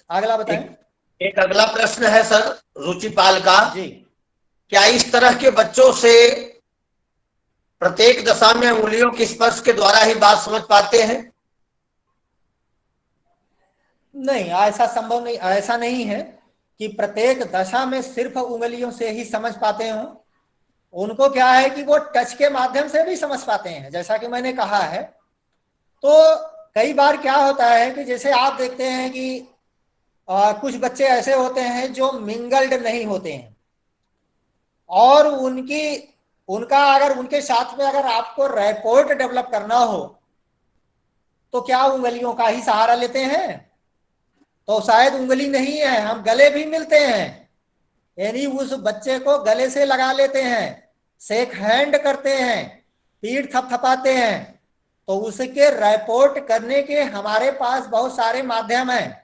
अगला बताएं। एक अगला प्रश्न है सर रुचिपाल का जी। क्या इस तरह के बच्चों से प्रत्येक दशा में उंगलियों के स्पर्श के द्वारा ही बात समझ पाते हैं? नहीं, ऐसा संभव नहीं, ऐसा नहीं है कि प्रत्येक दशा में सिर्फ उंगलियों से ही समझ पाते हो। उनको क्या है कि वो टच के माध्यम से भी समझ पाते हैं, जैसा कि मैंने कहा है। तो कई बार क्या होता है कि जैसे आप देखते हैं कि कुछ बच्चे ऐसे होते हैं जो मिंगल्ड नहीं होते हैं, और उनका अगर उनके साथ में अगर आपको रैपोर्ट डेवलप करना हो तो क्या उंगलियों का ही सहारा लेते हैं? तो शायद उंगली नहीं है, हम गले भी मिलते हैं, यानी उस बच्चे को गले से लगा लेते हैं, शेक हैंड करते हैं, पीठ थपथपाते हैं। तो उसके रिपोर्ट करने के हमारे पास बहुत सारे माध्यम हैं,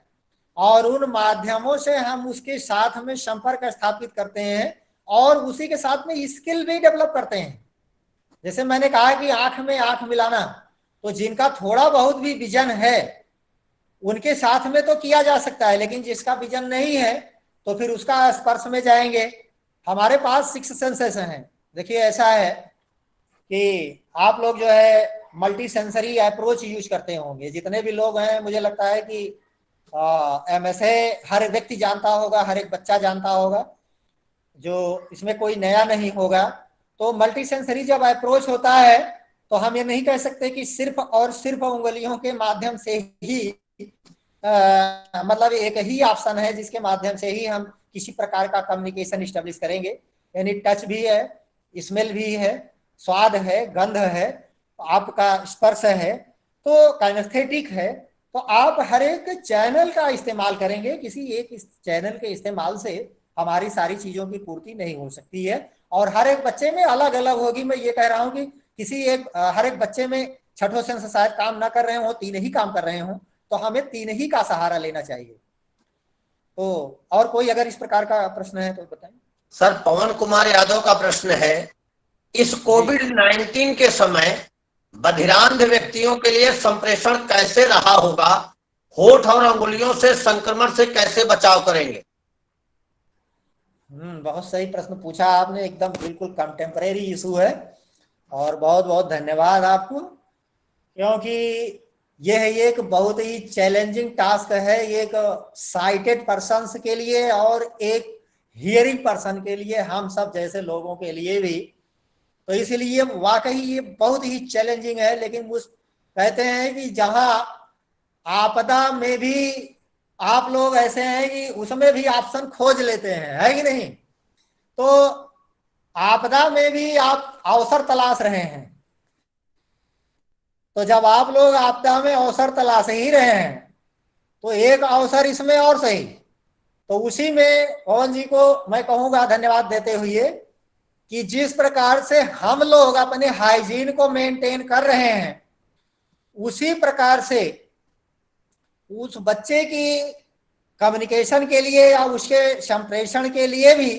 और उन माध्यमों से हम उसके साथ में संपर्क स्थापित करते हैं और उसी के साथ में स्किल भी डेवलप करते हैं। जैसे मैंने कहा कि आंख में आंख मिलाना, तो जिनका थोड़ा बहुत भी विजन है उनके साथ में तो किया जा सकता है, लेकिन जिसका विजन नहीं है तो फिर उसका स्पर्श में जाएंगे। हमारे पास 6 सेंसेस हैं। देखिए ऐसा है कि आप लोग जो है मल्टी सेंसरी अप्रोच यूज करते होंगे, जितने भी लोग हैं, मुझे लगता है कि एमएसए हर व्यक्ति जानता होगा, हर एक बच्चा जानता होगा, जो इसमें कोई नया नहीं होगा। तो मल्टी सेंसरी जब अप्रोच होता है तो हम ये नहीं कह सकते कि सिर्फ और सिर्फ उंगलियों के माध्यम से ही मतलब एक ही ऑप्शन है जिसके माध्यम से ही हम किसी प्रकार का कम्युनिकेशन स्टेब्लिश करेंगे। यानी टच भी है, स्मेल भी है, स्वाद है, गंध है, आपका स्पर्श है, तो काइनेस्थेटिक है। तो आप हर एक चैनल का इस्तेमाल करेंगे, किसी एक चैनल के इस्तेमाल से हमारी सारी चीजों की पूर्ति नहीं हो सकती है, और हर एक बच्चे में अलग अलग होगी। मैं ये कह रहा हूं कि किसी एक हर एक बच्चे में छठों सेंस शायद काम ना कर रहे हो, 3 ही काम कर रहे हो, तो हमें 3 ही का सहारा लेना चाहिए। तो और कोई अगर इस प्रकार का प्रश्न है तो बताएं। सर पवन कुमार यादव का प्रश्न है, इस कोविड-19 के समय बधिरांध व्यक्तियों के लिए संप्रेषण कैसे रहा होगा? होठ और अंगुलियों से संक्रमण से कैसे बचाव करेंगे? बहुत सही प्रश्न पूछा आपने, एकदम बिल्कुल कंटेम्परेरी इशू है, और बहुत बहुत धन्यवाद आपको, क्योंकि यह एक बहुत ही चैलेंजिंग टास्क है, एक साइटेड पर्सन्स के लिए और एक हियरिंग पर्सन के लिए, हम सब जैसे लोगों के लिए भी। तो इसलिए वाकई ये बहुत ही चैलेंजिंग है। लेकिन उस कहते हैं कि जहां आपदा में भी आप लोग ऐसे हैं कि उसमें भी ऑप्शन खोज लेते हैं, है कि नहीं? तो आपदा में भी आप अवसर तलाश रहे हैं, तो जब आप लोग आपदा में अवसर तलाश ही रहे हैं तो एक अवसर इसमें और सही। तो उसी में पवन जी को मैं कहूंगा धन्यवाद देते हुए कि जिस प्रकार से हम लोग अपने हाइजीन को मेंटेन कर रहे हैं, उसी प्रकार से उस बच्चे की कम्युनिकेशन के लिए या उसके संप्रेषण के लिए भी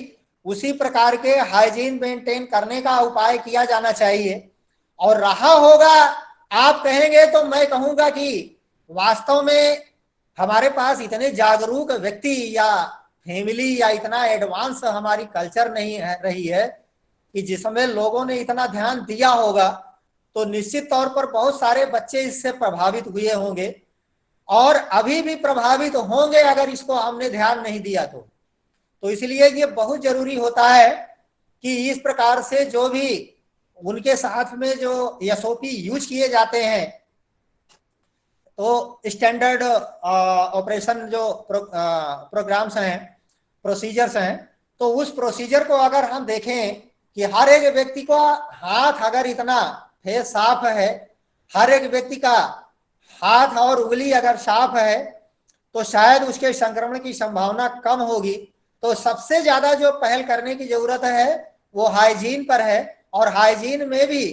उसी प्रकार के हाइजीन मेंटेन करने का उपाय किया जाना चाहिए। और रहा होगा आप कहेंगे तो मैं कहूंगा कि वास्तव में हमारे पास इतने जागरूक व्यक्ति या फैमिली या इतना एडवांस हमारी कल्चर नहीं रही है कि जिसमें लोगों ने इतना ध्यान दिया होगा। तो निश्चित तौर पर बहुत सारे बच्चे इससे प्रभावित हुए होंगे और अभी भी प्रभावित होंगे अगर इसको हमने ध्यान नहीं दिया तो इसलिए ये बहुत जरूरी होता है कि इस प्रकार से जो भी उनके साथ में जो एसओपी यूज किए जाते हैं, तो स्टैंडर्ड ऑपरेशन जो प्रोग्राम्स हैं, प्रोसीजर्स हैं, तो उस प्रोसीजर को अगर हम देखें कि हर एक व्यक्ति का हाथ अगर इतना फेस साफ है, हर एक व्यक्ति का हाथ और उंगली अगर साफ है, तो शायद उसके संक्रमण की संभावना कम होगी। तो सबसे ज्यादा जो पहल करने की जरूरत है वो हाइजीन पर है, और हाइजीन में भी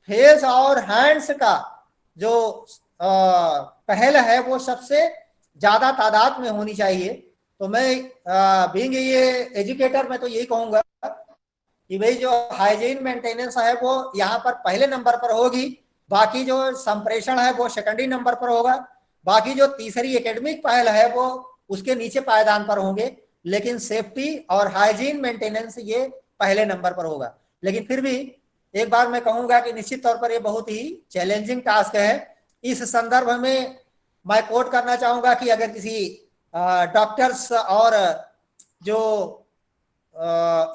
फेस और हैंड्स का जो पहल है वो सबसे ज्यादा तादाद में होनी चाहिए। तो मैं बीइंग ये एजुकेटर मैं तो यही कहूंगा कि भाई जो हाइजीन मेंटेनेंस है वो यहाँ पर पहले नंबर पर होगी, बाकी जो संप्रेषण है वो सेकेंडरी नंबर पर होगा, बाकी जो तीसरी एकेडमिक पहल है वो उसके नीचे पायदान पर होंगे, लेकिन सेफ्टी और हाइजीन मेंटेनेंस ये पहले नंबर पर होगा। लेकिन फिर भी एक बार मैं कहूंगा कि निश्चित तौर पर ये बहुत ही चैलेंजिंग टास्क है। इस संदर्भ में मैं कोट करना चाहूंगा कि अगर किसी डॉक्टर्स और जो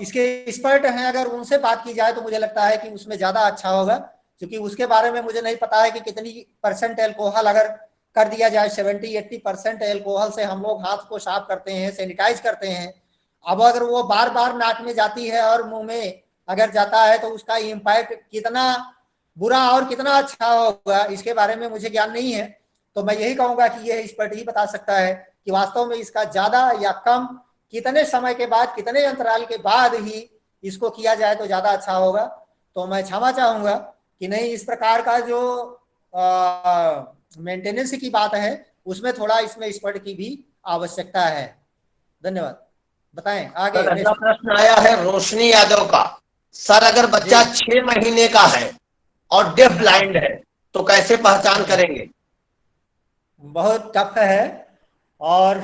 इसके एक्सपर्ट हैं अगर उनसे बात की जाए तो मुझे लगता है कि उसमें ज्यादा अच्छा होगा, क्योंकि उसके बारे में मुझे नहीं पता है कि कितनी % अल्कोहल अगर कर दिया जाए। 70-80% एल्कोहल से हम लोग हाथ को साफ करते हैं, सैनिटाइज करते हैं। अब अगर वो बार बार नाक में जाती है और मुंह में अगर जाता है तो उसका इम्पैक्ट कितना बुरा और कितना अच्छा होगा, इसके बारे में मुझे ज्ञान नहीं है। तो मैं यही कहूंगा कि यह एक्सपर्ट ही बता सकता है कि वास्तव में इसका ज्यादा या कम, कितने समय के बाद, कितने अंतराल के बाद ही इसको किया जाए तो ज्यादा अच्छा होगा। तो मैं क्षमा चाहूंगा कि नहीं, इस प्रकार का जो मेंटेनेंस की बात है उसमें थोड़ा इसमें एक्सपर्ट की भी आवश्यकता है। धन्यवाद। बताएं आगे। सर अगला नेक्स्ट। प्रश्न आया है रोशनी यादव का। सर अगर बच्चा 6 महीने का है और डेफ ब्लाइंड है तो कैसे पहचान करेंगे? बहुत टफ है, और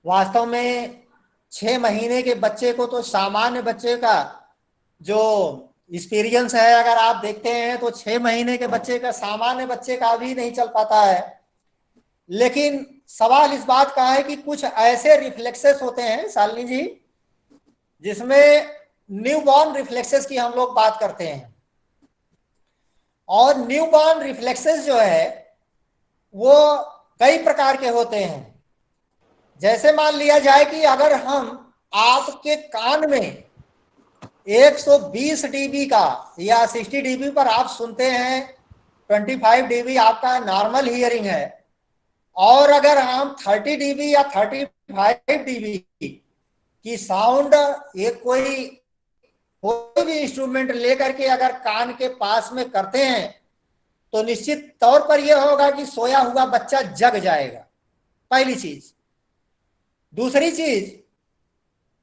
वास्तव में 6 महीने के बच्चे को तो सामान्य बच्चे का जो एक्सपीरियंस है अगर आप देखते हैं तो 6 महीने के बच्चे का सामान्य बच्चे का भी नहीं चल पाता है। लेकिन सवाल इस बात का है कि कुछ ऐसे रिफ्लेक्सेस होते हैं शालिनी जी जिसमें न्यूबॉर्न रिफ्लेक्सेस की हम लोग बात करते हैं। और न्यूबॉर्न रिफ्लेक्सेस जो है वो कई प्रकार के होते हैं। जैसे मान लिया जाए कि अगर हम आपके कान में 120 डीबी का या 60 डीबी पर आप सुनते हैं, 25 डीबी आपका नॉर्मल हियरिंग है, और अगर हम 30 डीबी या 35 डीबी की साउंड एक कोई भी इंस्ट्रूमेंट लेकर के अगर कान के पास में करते हैं तो निश्चित तौर पर यह होगा कि सोया हुआ बच्चा जग जाएगा, पहली चीज। दूसरी चीज,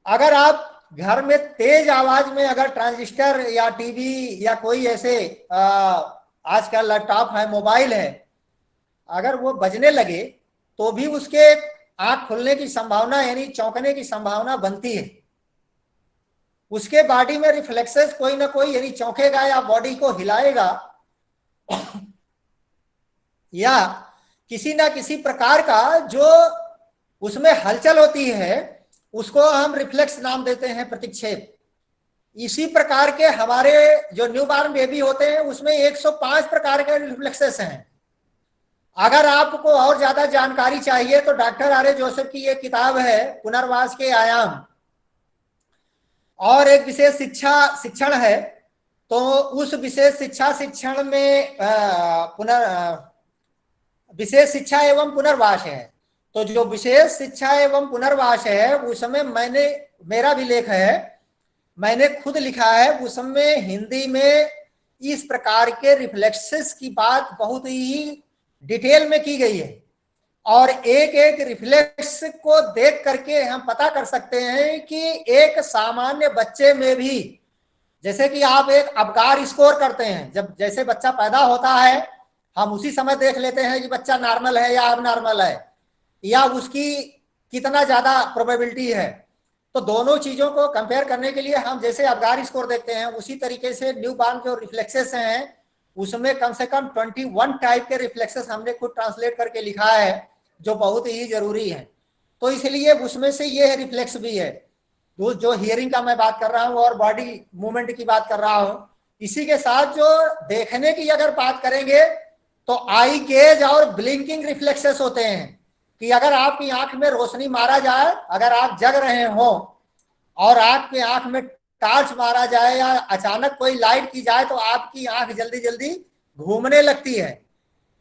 अगर आप घर में तेज आवाज में अगर ट्रांजिस्टर या टीवी या कोई ऐसे आजकल लैपटॉप है, मोबाइल है, अगर वो बजने लगे तो भी उसके आंख खुलने की संभावना यानी चौंकने की संभावना बनती है। उसके बॉडी में रिफ्लेक्सेस कोई ना कोई यानी चौंकेगा या बॉडी को हिलाएगा या किसी ना किसी प्रकार का जो उसमें हलचल होती है उसको हम रिफ्लेक्स नाम देते हैं, प्रतिक्षेप। इसी प्रकार के हमारे जो न्यूबॉर्न बेबी होते हैं उसमें 105 प्रकार के रिफ्लेक्सेस हैं। अगर आपको और ज्यादा जानकारी चाहिए तो डॉक्टर आर ए जोसेफ की एक किताब है पुनर्वास के आयाम, और एक विशेष शिक्षण है। तो उस विशेष शिक्षण में विशेष शिक्षा एवं पुनर्वास है। तो जो विशेष शिक्षा एवं पुनर्वास है उसमें मेरा भी लेख है, मैंने खुद लिखा है। उसमें हिंदी में इस प्रकार के रिफ्लेक्सेस की बात बहुत ही डिटेल में की गई है, और एक एक रिफ्लेक्स को देख करके हम पता कर सकते हैं कि एक सामान्य बच्चे में भी, जैसे कि आप एक अबकार स्कोर करते हैं, जब जैसे बच्चा पैदा होता है हम उसी समय देख लेते हैं कि बच्चा नॉर्मल है या अब नॉर्मल है या उसकी कितना ज्यादा प्रोबेबिलिटी है। तो दोनों चीजों को कंपेयर करने के लिए हम जैसे अबकार स्कोर देखते हैं उसी तरीके से न्यूबॉर्न जो रिफ्लेक्सेस हैं उसमें कम से कम 21 टाइप के रिफ्लेक्सेस हमने खुद ट्रांसलेट करके लिखा है जो बहुत ही जरूरी है। तो इसलिए उसमें से ये रिफ्लेक्स भी है, जो हियरिंग का मैं बात कर रहा हूं और बॉडी मूवमेंट की बात कर रहा हूं। इसी के साथ जो देखने की अगर बात करेंगे तो आई गेज और ब्लिंकिंग रिफ्लेक्सेस होते हैं कि अगर आपकी आंख में रोशनी मारा जाए, अगर आप जग रहे हो और आपकी आंख में टार्च मारा जाए या अचानक कोई लाइट की जाए तो आपकी आंख जल्दी जल्दी घूमने लगती है।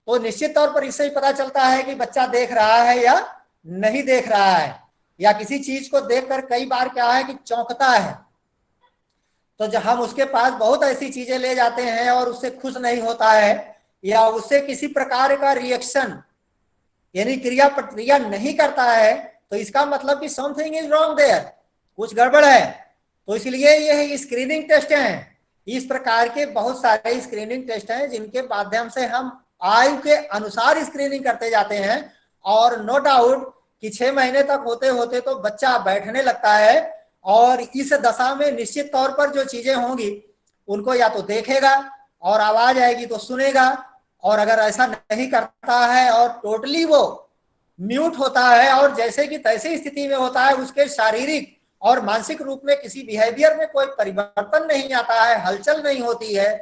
तो निश्चित तौर पर इससे ही पता चलता है कि बच्चा देख रहा है या नहीं देख रहा है, या किसी चीज को देखकर कई बार क्या है कि चौंकता है। तो जब हम उसके पास बहुत ऐसी चीजें ले जाते हैं और उससे खुश नहीं होता है या उससे किसी प्रकार का रिएक्शन यानी क्रिया प्रतिक्रिया नहीं करता है तो इसका मतलब कि समथिंग इज रॉन्ग देयर, कुछ गड़बड़ है। तो इसलिए ये स्क्रीनिंग टेस्ट हैं। इस प्रकार के बहुत सारे स्क्रीनिंग टेस्ट हैं जिनके माध्यम से हम आयु के अनुसार स्क्रीनिंग करते जाते हैं, और नो डाउट कि 6 महीने तक होते होते तो बच्चा बैठने लगता है, और इस दशा में निश्चित तौर पर जो चीजें होंगी उनको या तो देखेगा और आवाज आएगी तो सुनेगा, और अगर ऐसा नहीं करता है और टोटली वो म्यूट होता है और जैसे कि तैसी स्थिति में होता है, उसके शारीरिक और मानसिक रूप में किसी बिहेवियर में कोई परिवर्तन नहीं आता है, हलचल नहीं होती है,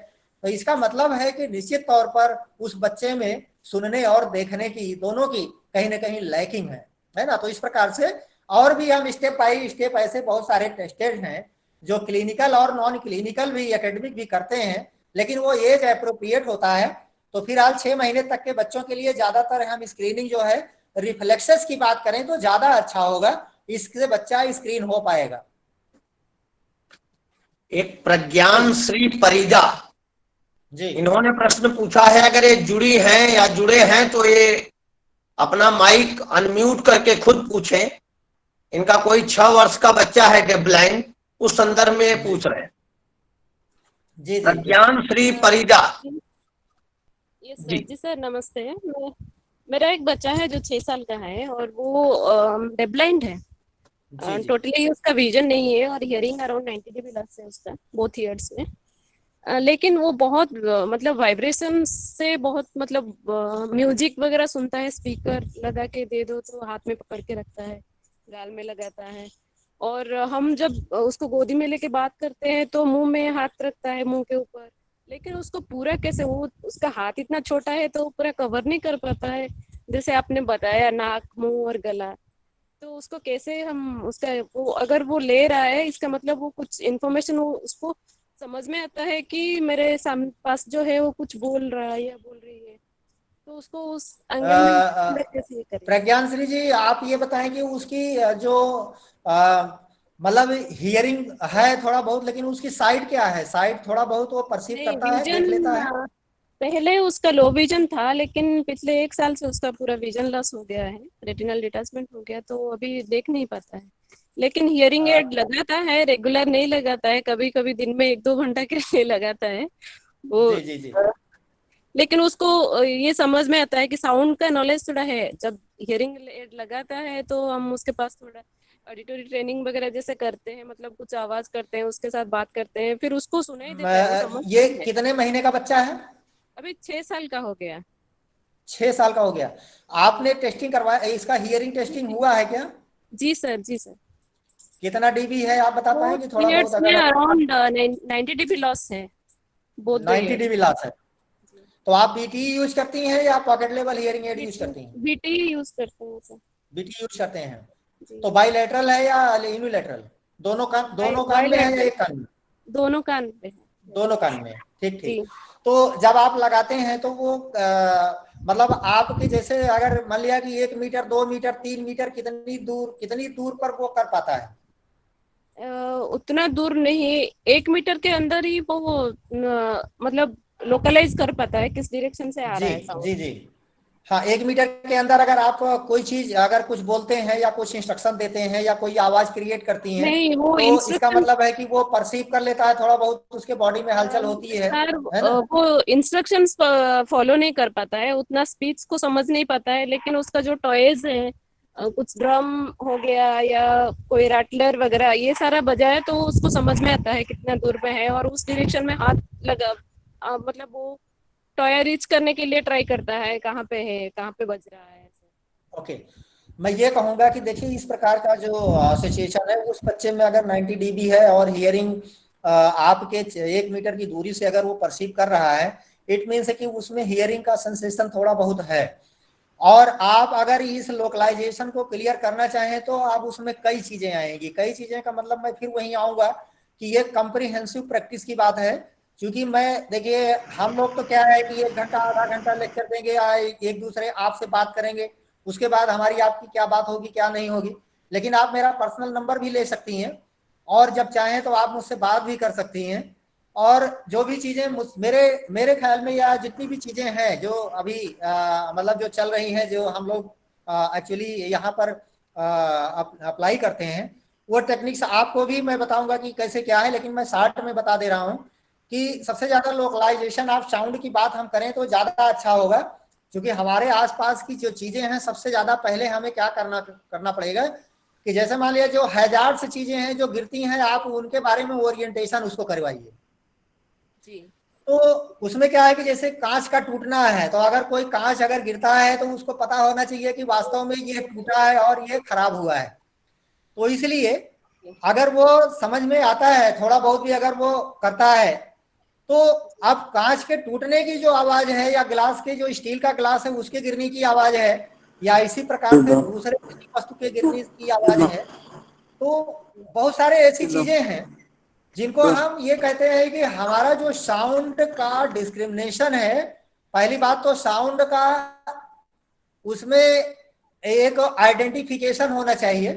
तो इसका मतलब है कि निश्चित तौर पर उस बच्चे में सुनने और देखने की, दोनों की कहीं ना कहीं लैकिंग है ना। तो इस प्रकार से और भी हम स्टेप बाय स्टेप ऐसे बहुत सारे टेस्टेड हैं जो क्लिनिकल और नॉन क्लिनिकल भी, एकेडमिक भी करते हैं, लेकिन वो एज अप्रोप्रिएट होता है। तो फिलहाल 6 महीने तक के बच्चों के लिए ज्यादातर हम स्क्रीनिंग जो है रिफ्लेक्सेस की बात करें तो ज्यादा अच्छा होगा, इससे बच्चा स्क्रीन हो पाएगा। एक प्रज्ञान श्री परिदा जी इन्होंने प्रश्न पूछा है, अगर ये जुड़ी हैं या जुड़े हैं तो ये अपना माइक अनम्यूट करके खुद पूछें। इनका कोई 6 वर्ष का बच्चा है डेफ ब्लाइंड, उस संदर्भ में पूछ रहे हैं। जी जी प्रज्ञान श्री परिदा ये सर जी जी सर नमस्ते। मेरा एक बच्चा है जो 6 साल का है और वो डेफ ब्लाइंड है। जी जी टोटली उसका विजन नहीं है और हियरिंग अराउंड 90 dB लॉस है उसका बोथ ईयर्स में। लेकिन वो बहुत मतलब वाइब्रेशन से बहुत मतलब म्यूजिक वगैरह सुनता है, स्पीकर लगा के दे दो तो हाथ में पकड़ के रखता है, गाल में लगाता है। और हम जब उसको गोदी में लेके बात करते हैं तो मुंह में हाथ रखता है, मुंह के ऊपर। लेकिन उसको पूरा कैसे, वो उसका हाथ इतना छोटा है तो पूरा कवर नहीं कर पाता है, जैसे आपने बताया नाक, मुंह और गला। तो उसको कैसे हम उसका वो अगर वो ले रहा है इसका मतलब वो कुछ इन्फॉर्मेशन वो उसको समझ में आता है कि मेरे सामने पास जो है वो कुछ बोल रहा है या बोल रही है, तो उसको उस एंगल में कैसे ये करें। प्रज्ञान श्री जी, आप ये बताएं कि उसकी जो मतलब हियरिंग है थोड़ा बहुत, लेकिन उसकी साइड क्या है, साइड थोड़ा बहुत वो परसीव नहीं करता है, देख लेता है? विजन पहले उसका लो विजन था लेकिन पिछले 1 साल से उसका पूरा विजन लॉस हो गया है, रेटिनल डिटैचमेंट हो गया तो अभी देख नहीं पाता है। लेकिन हियरिंग एड लगाता है, रेगुलर नहीं लगाता है, कभी कभी दिन में 1-2 घंटा के लिए लगाता है वो। जी जी जी लेकिन उसको ये समझ में आता है कि साउंड का नॉलेज थोड़ा है। जब हियरिंग एड लगाता है तो हम उसके पास थोड़ा ऑडिटरी ट्रेनिंग वगैरह जैसे करते हैं, मतलब कुछ आवाज करते हैं, उसके साथ बात करते हैं, फिर उसको सुनाई देता है, वो समझता ये भी है। कितने महीने का बच्चा है? अभी 6 साल का हो गया। 6 साल का हो गया। आपने टेस्टिंग करवाया, इसका हियरिंग टेस्टिंग हुआ है क्या? जी सर, जी सर। कितना डीबी है आप बता वो पाएंगे थोड़ा बहुत, ईयर्स में अगर? अराउंड 90 dB लॉस है both the 90 years. DB loss है। तो आप बीटी यूज करती हैं या pocket level hearing aid use करती हैं? बीटी यूज करते हैं सर। बीटी यूज करते हैं। जी। तो बाईलेटरल है या यूनिलेटरल? दोनों कान में है या एक कान में? दोनों कान पे है। दोनों कान में। ठीक जी। ठीक। तो जब आप लगाते हैं तो वो मतलब आपके जैसे अगर मान लिया कि 1 मीटर, 2 मीटर, 3 मीटर, कितनी दूर पर वो कर पाता है? उतना दूर नहीं, 1 मीटर के अंदर ही वो मतलब लोकलाइज कर पाता है किस डायरेक्शन से आ जी रहा है साउंड। जी जी। हाँ, 1 मीटर के अंदर अगर आप कोई चीज अगर कुछ बोलते हैं या कुछ इंस्ट्रक्शन देते हैं या कोई आवाज क्रिएट करती हैं नहीं, वो तो इसका इंस्ट्रक्शन मतलब है कि वो परसीव कर लेता है, थोड़ा बहुत उसके बॉडी में हलचल होती सर है ना? वो इंस्ट्रक्शंस फॉलो नहीं कर पाता है, उतना स्पीच को समझ नहीं पाता है। लेकिन उसका जो टॉयज है, कुछ ड्रम हो गया या कोई रैटलर वगैरह, ये सारा बजाए तो उसको समझ में आता है कितना दूर पे है और उस डायरेक्शन में हाथ लगा मतलब वो टॉय रीच करने के लिए ट्राई करता है, कहाँ पे है, कहाँ पे बज रहा है। ओके। मैं ये कहूंगा कि देखिए इस प्रकार का जो सिचुएशन है, उस बच्चे में अगर 90 डीबी है और हियरिंग आपके 1 मीटर की दूरी से अगर वो परसीव कर रहा है, इट मीन्स है कि उसमें हियरिंग का सेंसेशन थोड़ा बहुत है। और आप अगर इस लोकलाइजेशन को क्लियर करना चाहें तो आप उसमें कई चीजें आएंगी। कई चीजें का मतलब मैं फिर वहीं आऊंगा कि ये कम्प्रीहेंसिव प्रैक्टिस की बात है। क्योंकि मैं देखिए हम लोग तो क्या है कि 1 घंटा आधा घंटा लेक्चर देंगे या एक दूसरे आपसे बात करेंगे, उसके बाद हमारी आपकी क्या बात होगी क्या नहीं होगी। लेकिन आप मेरा पर्सनल नंबर भी ले सकती हैं और जब चाहें तो आप मुझसे बात भी कर सकती हैं। और जो भी चीजें मेरे मेरे ख्याल में या जितनी भी चीजें हैं जो अभी मतलब जो चल रही हैं, जो हम लोग एक्चुअली यहाँ पर अप्लाई करते हैं, वो टेक्निक्स आपको भी मैं बताऊंगा कि कैसे क्या है। लेकिन मैं शॉर्ट में बता दे रहा हूँ कि सबसे ज्यादा लोकलाइजेशन ऑफ साउंड की बात हम करें तो ज्यादा अच्छा होगा। क्योंकि हमारे आसपास की जो चीजें हैं, सबसे ज्यादा पहले हमें क्या करना पड़ेगा कि जैसे मान लिया जो हैजार्ड से चीजें हैं जो गिरती हैं, आप उनके बारे में ओरिएंटेशन उसको करवाइए। जी। तो उसमें क्या है कि जैसे कांच का टूटना है, तो अगर कोई कांच अगर गिरता है तो उसको पता होना चाहिए कि वास्तव में ये टूटा है और ये खराब हुआ है। तो इसलिए अगर वो समझ में आता है, थोड़ा बहुत भी अगर वो करता है, तो अब कांच के टूटने की जो आवाज है, या गिलास के जो स्टील का गिलास है उसके गिरने की आवाज है, या इसी प्रकार से दूसरे किसी वस्तु के गिरने की आवाज है, तो बहुत सारे ऐसी चीजें हैं जिनको हम ये कहते हैं कि हमारा जो साउंड का डिस्क्रिमिनेशन है, पहली बात तो साउंड का उसमें एक आइडेंटिफिकेशन होना चाहिए,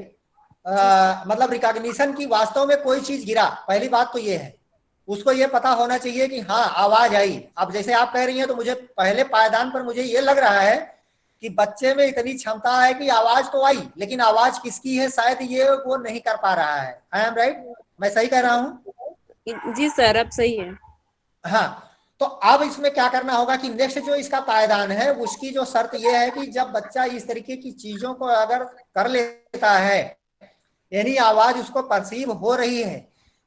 मतलब रिकॉग्निशन की वास्तव में कोई चीज गिरा, पहली बात तो ये है। उसको ये पता होना चाहिए कि हाँ आवाज आई। अब जैसे आप कह रही हैं तो मुझे पहले पायदान पर मुझे ये लग रहा है कि बच्चे में इतनी क्षमता है कि आवाज तो आई, लेकिन आवाज किसकी है शायद ये वो नहीं कर पा रहा है। I am right? मैं सही कह रहा हूँ? जी सर, अब सही है। हाँ, तो अब इसमें क्या करना होगा कि नेक्स्ट जो इसका पायदान है उसकी जो शर्त यह है कि जब बच्चा इस तरीके की चीजों को अगर कर लेता है, यानी आवाज उसको परसीव हो रही है,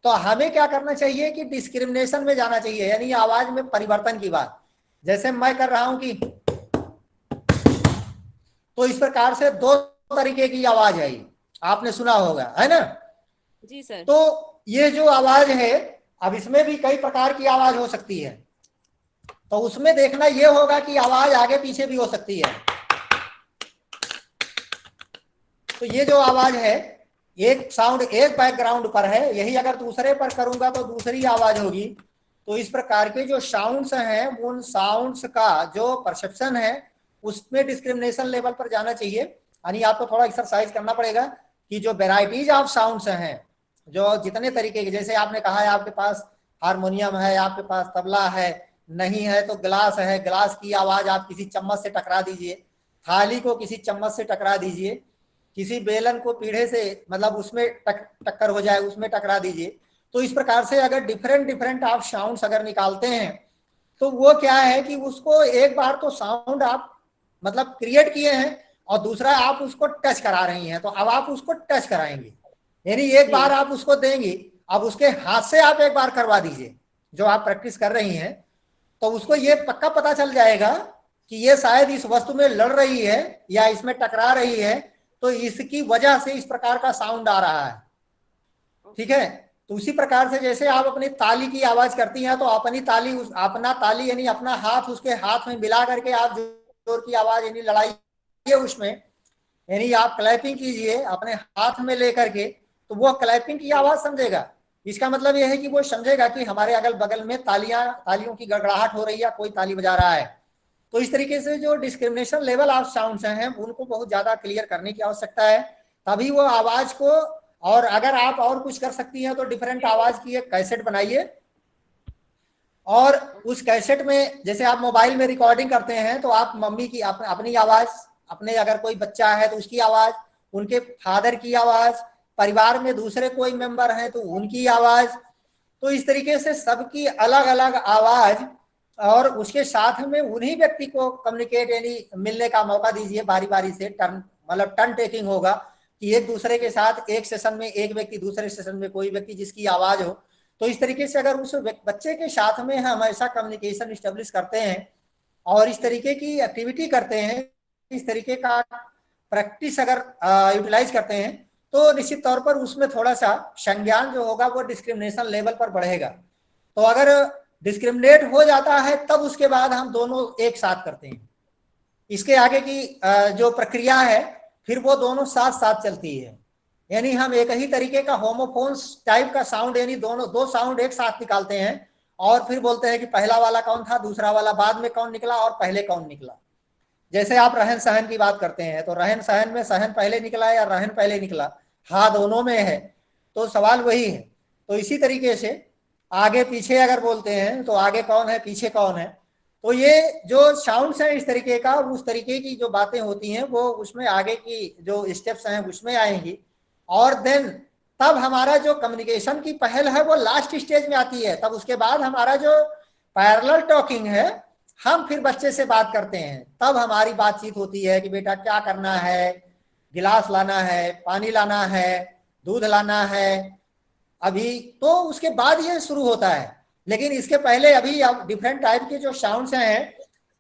तो हमें क्या करना चाहिए कि डिस्क्रिमिनेशन में जाना चाहिए, यानी आवाज में परिवर्तन की बात। जैसे मैं कर रहा हूं कि, तो इस प्रकार से दो तरीके की आवाज है, आपने सुना होगा, है ना? जी सर। तो ये जो आवाज है, अब इसमें भी कई प्रकार की आवाज हो सकती है, तो उसमें देखना ये होगा कि आवाज आगे पीछे भी हो सकती है। तो ये जो आवाज है, एक साउंड एक बैकग्राउंड पर है, यही अगर दूसरे पर करूंगा तो दूसरी आवाज होगी। तो इस प्रकार के जो साउंड्स हैं, उन साउंड्स का जो परसेप्शन है उसमें डिस्क्रिमिनेशन लेवल पर जाना चाहिए। यानी आपको थोड़ा एक्सरसाइज करना पड़ेगा कि जो वेराइटीज ऑफ साउंड्स हैं, जो जितने तरीके के, जैसे आपने कहा है आपके पास हारमोनियम है, आपके पास तबला है, नहीं है तो गिलास है, गिलास की आवाज आप किसी चम्मच से टकरा दीजिए, थाली को किसी चम्मच से टकरा दीजिए, किसी बेलन को पीढ़े से मतलब उसमें टक्कर हो जाए उसमें टकरा दीजिए। तो इस प्रकार से अगर डिफरेंट आप साउंड्स अगर निकालते हैं तो वो क्या है कि उसको एक बार तो साउंड आप मतलब क्रिएट किए हैं और दूसरा आप उसको टच करा रही हैं, तो अब आप उसको टच कराएंगे, यानी एक बार आप उसको देंगे, अब उसके हाथ से आप एक बार करवा दीजिए जो आप प्रैक्टिस कर रही हैं, तो उसको ये पक्का पता चल जाएगा कि ये शायद इस वस्तु में लड़ रही है या इसमें टकरा रही है, तो इसकी वजह से इस प्रकार का साउंड आ रहा है। ठीक है? तो उसी प्रकार से जैसे आप अपनी ताली की आवाज करती हैं, तो अपनी ताली अपना ताली यानी अपना हाथ उसके हाथ में मिला करके आप जोर की आवाज यानी लड़ाइए उसमें, यानी आप क्लैपिंग कीजिए अपने हाथ में लेकर के, तो वो क्लैपिंग की आवाज समझेगा। इसका मतलब यह है कि वो समझेगा कि हमारे अगल बगल में तालियों की गड़गड़ाहट हो रही है, कोई ताली बजा रहा है। तो इस तरीके से जो डिस्क्रिमिनेशन लेवल ऑफ साउंड्स हैं उनको बहुत ज्यादा क्लियर करने की आवश्यकता है, तभी वो आवाज को, और अगर आप और कुछ कर सकती हैं तो डिफरेंट आवाज की एक कैसेट बनाइए, और उस कैसेट में जैसे आप मोबाइल में रिकॉर्डिंग करते हैं तो आप मम्मी की अपनी आवाज, अपने अगर कोई बच्चा है तो उसकी आवाज, उनके फादर की आवाज, परिवार में दूसरे कोई मेंबर हैं तो उनकी आवाज, तो इस तरीके से सबकी अलग अलग आवाज, और उसके साथ में उन्हीं व्यक्ति को कम्युनिकेट यानी मिलने का मौका दीजिए बारी बारी से, टर्न मतलब टर्न टेकिंग होगा कि एक दूसरे के साथ एक सेशन में एक व्यक्ति, दूसरे सेशन में कोई व्यक्ति जिसकी आवाज हो। तो इस तरीके से अगर उस बच्चे के साथ में हम ऐसा कम्युनिकेशन स्टेब्लिश करते हैं और इस तरीके की एक्टिविटी करते हैं, इस तरीके का प्रैक्टिस अगर यूटिलाइज करते हैं, तो निश्चित तौर पर उसमें थोड़ा सा संज्ञान जो होगा वो डिस्क्रिमिनेशन लेवल पर बढ़ेगा। तो अगर डिस्क्रिमिनेट हो जाता है तब उसके बाद हम दोनों एक साथ करते हैं, इसके आगे की जो प्रक्रिया है फिर वो दोनों साथ साथ चलती है, यानी हम एक ही तरीके का होमोफोन्स टाइप का साउंड यानी दोनों दो साउंड एक साथ निकालते हैं और फिर बोलते हैं कि पहला वाला कौन था, दूसरा वाला बाद में कौन निकला और पहले कौन निकला। जैसे आप रहन सहन की बात करते हैं तो रहन सहन में सहन पहले निकला या रहन पहले निकला, हाँ दोनों में है, तो सवाल वही है। तो इसी तरीके से आगे पीछे अगर बोलते हैं तो आगे कौन है पीछे कौन है, तो ये जो साउंड्स हैं इस तरीके का, उस तरीके की जो बातें होती हैं वो उसमें आगे की जो स्टेप्स हैं उसमें आएंगी, और देन तब हमारा जो कम्युनिकेशन की पहल है वो लास्ट स्टेज में आती है। तब उसके बाद हमारा जो पैरेलल टॉकिंग है, हम फिर बच्चे से बात करते हैं, तब हमारी बातचीत होती है कि बेटा क्या करना है, गिलास लाना है, पानी लाना है, दूध लाना है, अभी तो उसके बाद ये शुरू होता है। लेकिन इसके पहले अभी अब डिफरेंट टाइप के जो साउंड्स हैं,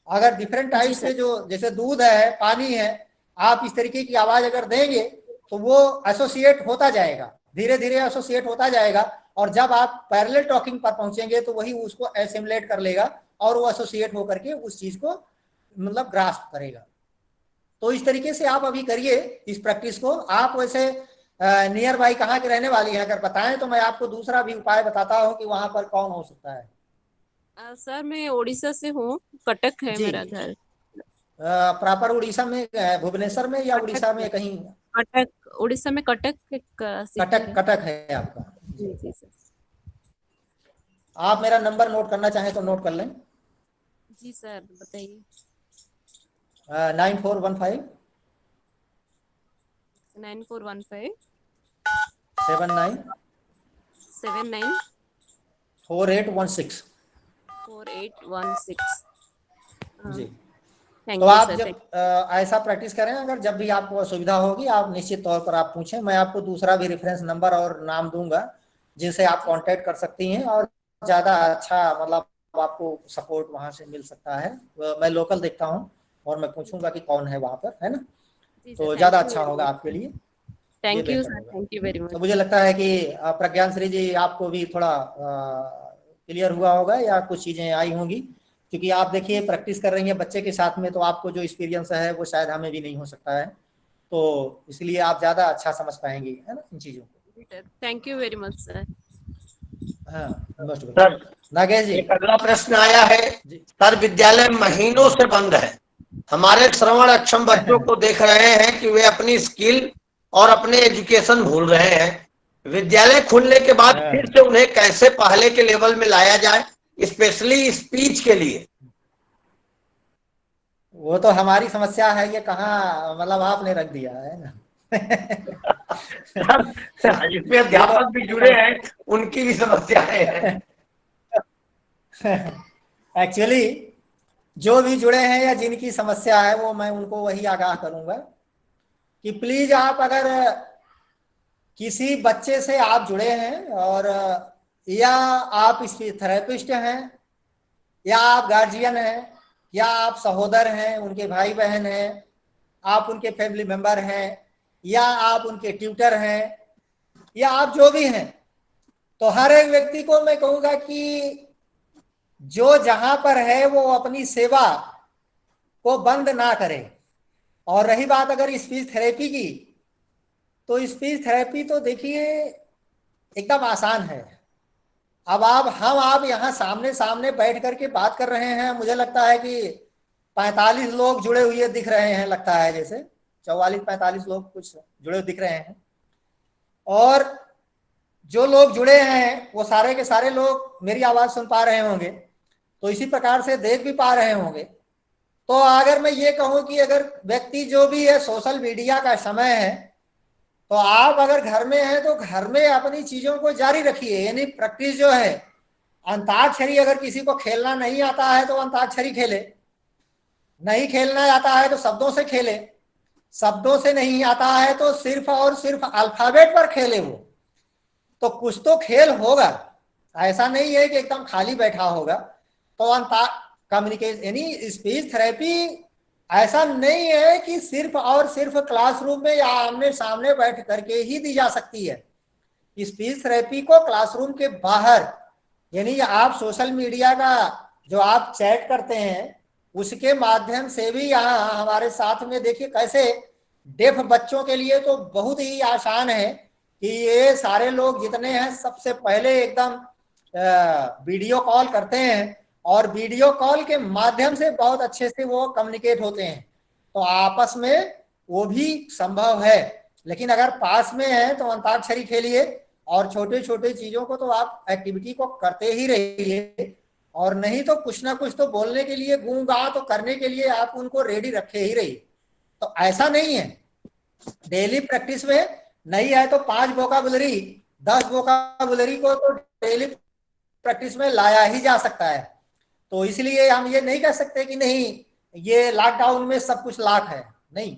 अगर डिफरेंट टाइप के जो जैसे दूध है पानी है, आप इस तरीके की आवाज अगर देंगे तो वो एसोसिएट होता जाएगा, धीरे धीरे एसोसिएट होता जाएगा, और जब आप पैरेलल टॉकिंग पर पहुंचेंगे तो वही उसको एसिमुलेट कर लेगा और वो एसोसिएट होकर के उस चीज को मतलब ग्रास्प करेगा। तो इस तरीके से आप अभी करिए इस प्रैक्टिस को। आप वैसे नियर बाई कहाँ के रहने वाली हैं, अगर बताएं तो मैं आपको दूसरा भी उपाय बताता हूँ कि वहां पर कौन हो सकता है। सर मैं उड़ीसा से हूँ, कटक है जी, मेरा घर। प्रॉपर उड़ीसा में, भुवनेश्वर में या कटक उड़ीसा में, में कहीं? कटक उड़ीसा में कटक एक सिटी कटक, है। कटक है आपका? जी जी सर। आप मेरा नंबर नोट करना चाहें तो नोट कर लें। जी सर बताइए। 9415 9415 79 79 4816। 4816। जी, थैंक तो यू आप सर। जब ऐसा प्रैक्टिस करें, अगर जब भी आपको असुविधा होगी आप निश्चित तौर पर आप पूछें। मैं आपको दूसरा भी रेफरेंस नंबर और नाम दूंगा जिनसे आप कांटेक्ट कर सकती हैं और ज़्यादा अच्छा मतलब आपको सपोर्ट वहां से मिल सकता है। मैं लोकल देखता हूं और मैं पूछूंगा कि कौन है वहां पर, है ना? जी सर तो ज़्यादा थैंक यू अच्छा वेरी होगा मच। आपके लिए, ये थैंक यू बेहतर सर, होगा। थैंक यू वेरी तो मच। मुझे लगता है कि प्रज्ञान श्री जी आपको भी थोड़ा क्लियर हुआ होगा या कुछ चीज़ें आई होंगी, क्योंकि आप देखिए प्रैक्टिस कर रही हैं बच्चे के साथ में, तो आपको जो एक्सपीरियंस है वो शायद हमें भी नहीं हो सकता है, तो इसलिए आप ज़्यादा अच्छा समझ पाएंगी, है ना, इन चीज़ों को। Thank you very much sir. हाँ, मोस्ट सर वेलकम। नागेश जी। एक अगला प्रश्न आया है। जी। सर विद्यालय महीनों से बंद है, हमारे श्रवण अक्षम बच्चों को देख रहे हैं कि वे अपनी स्किल और अपने एजुकेशन भूल रहे हैं। विद्यालय खुलने के बाद फिर से उन्हें कैसे पहले के लेवल में लाया जाए, स्पेशली स्पीच के लिए? वो तो हमारी समस्या है, ये कहाँ मतलब आपने रख दिया है ना। सर इसमें ये तो अध्यापक भी जुड़े हैं, उनकी भी समस्याएं हैं। एक्चुअली जो भी जुड़े हैं या जिनकी समस्या है वो मैं उनको वही आगाह करूंगा कि प्लीज आप अगर किसी बच्चे से आप जुड़े हैं और या आप इसकी थेरेपिस्ट हैं या आप गार्जियन हैं या आप सहोदर हैं, उनके भाई बहन हैं, आप उनके फैमिली मेंबर हैं या आप उनके ट्यूटर हैं या आप जो भी हैं, तो हर एक व्यक्ति को मैं कहूंगा कि जो जहां पर है वो अपनी सेवा को बंद ना करे। और रही बात अगर स्पीच थेरेपी की, तो स्पीच थेरेपी तो देखिए एकदम आसान है। अब आप यहाँ सामने सामने बैठ करके बात कर रहे हैं, मुझे लगता है कि 45 लोग जुड़े हुए दिख रहे हैं, लगता है जैसे 44-45 लोग कुछ जुड़े दिख रहे हैं, और जो लोग जुड़े हैं वो सारे के सारे लोग मेरी आवाज सुन पा रहे होंगे, तो इसी प्रकार से देख भी पा रहे होंगे। तो अगर मैं ये कहूं कि अगर व्यक्ति जो भी है, सोशल मीडिया का समय है, तो आप अगर घर में हैं तो घर में अपनी चीजों को जारी रखिए। यानी प्रैक्टिस जो है, अंताक्षरी अगर किसी को खेलना नहीं आता है तो अंताक्षरी खेले, नहीं खेलना आता है तो शब्दों से खेले, शब्दों से नहीं आता है तो सिर्फ और सिर्फ अल्फाबेट पर खेले वो, तो कुछ तो खेल होगा। ऐसा नहीं है कि एकदम खाली बैठा होगा। तो अंता कम्युनिकेशन यानी स्पीच थेरेपी ऐसा नहीं है कि सिर्फ और सिर्फ क्लासरूम में या आमने सामने बैठ करके ही दी जा सकती है। स्पीच थेरेपी को क्लासरूम के बाहर, यानी आप सोशल मीडिया का जो आप चैट करते हैं उसके माध्यम से भी यहाँ हमारे साथ में देखिए कैसे डेफ बच्चों के लिए तो बहुत ही आसान है कि ये सारे लोग जितने हैं सबसे पहले एकदम वीडियो कॉल करते हैं और वीडियो कॉल के माध्यम से बहुत अच्छे से वो कम्युनिकेट होते हैं, तो आपस में वो भी संभव है। लेकिन अगर पास में है तो अंताक्षरी खेलिए और छोटे छोटे चीजों को तो आप एक्टिविटी को करते ही रहिए, और नहीं तो कुछ ना कुछ तो बोलने के लिए, गूंगा तो करने के लिए आप उनको रेडी रखे ही रहिए। तो ऐसा नहीं है, डेली प्रैक्टिस में नहीं है तो 5 वोकाबुलरी 10 वोकाबुलरी को तो डेली प्रैक्टिस में लाया ही जा सकता है। तो इसलिए हम ये नहीं कह सकते कि नहीं ये लॉकडाउन में सब कुछ लॉक है, नहीं,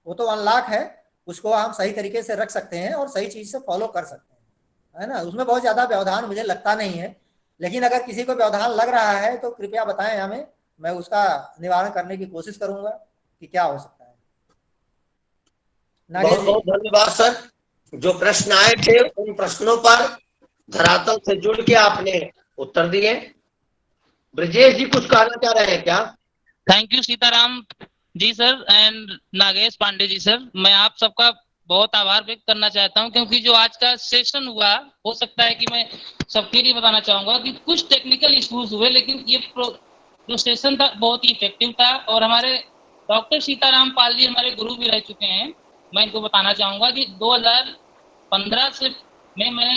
वो तो अनलॉक है, उसको हम सही तरीके से रख सकते हैं और सही चीज से फॉलो कर सकते हैं, है ना। उसमें बहुत ज्यादा व्यवधान मुझे लगता नहीं है, लेकिन अगर किसी को व्यवधान लग रहा है तो कृपया बताएं हमें, मैं उसका निवारण करने की कोशिश करूंगा कि क्या हो सकता है। नागेश बहुत जी। बहुत धन्यवाद सर। जो प्रश्न आए थे उन प्रश्नों पर धरातल से जुड़ के आपने उत्तर दिए। ब्रजेश जी कुछ कहना चाह रहे हैं क्या? Thank you Sitaram ji sir and Nagesh Pandey ji sir, मैं आप सबका बहुत आभार व्यक्त करना चाहता हूं, क्योंकि जो आज का सेशन हुआ, हो सकता है कि मैं सबके लिए बताना चाहूंगा कि कुछ टेक्निकल इश्यूज हुए, लेकिन ये जो सेशन था बहुत ही इफेक्टिव था। और हमारे डॉक्टर सीताराम पाल जी हमारे गुरु भी रह चुके हैं। मैं इनको बताना चाहूंगा कि 2015 से मैं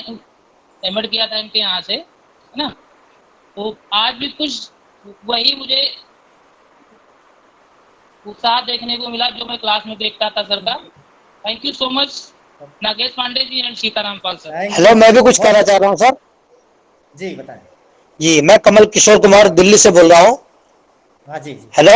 एडमिट किया था इनके यहाँ से, है ना। तो आज भी कुछ वही मुझे उत्साह देखने को मिला जो मैं क्लास में देखता था सर का। Thank you so much Nagesh Pandey ji and Sitaram Pal sir. Hello, मैं भी कुछ कहना चाह रहा हूँ सर। जी बताएं। जी, मैं कमल किशोर कुमार दिल्ली से बोल रहा हूँ। हाँ जी जी। हेलो।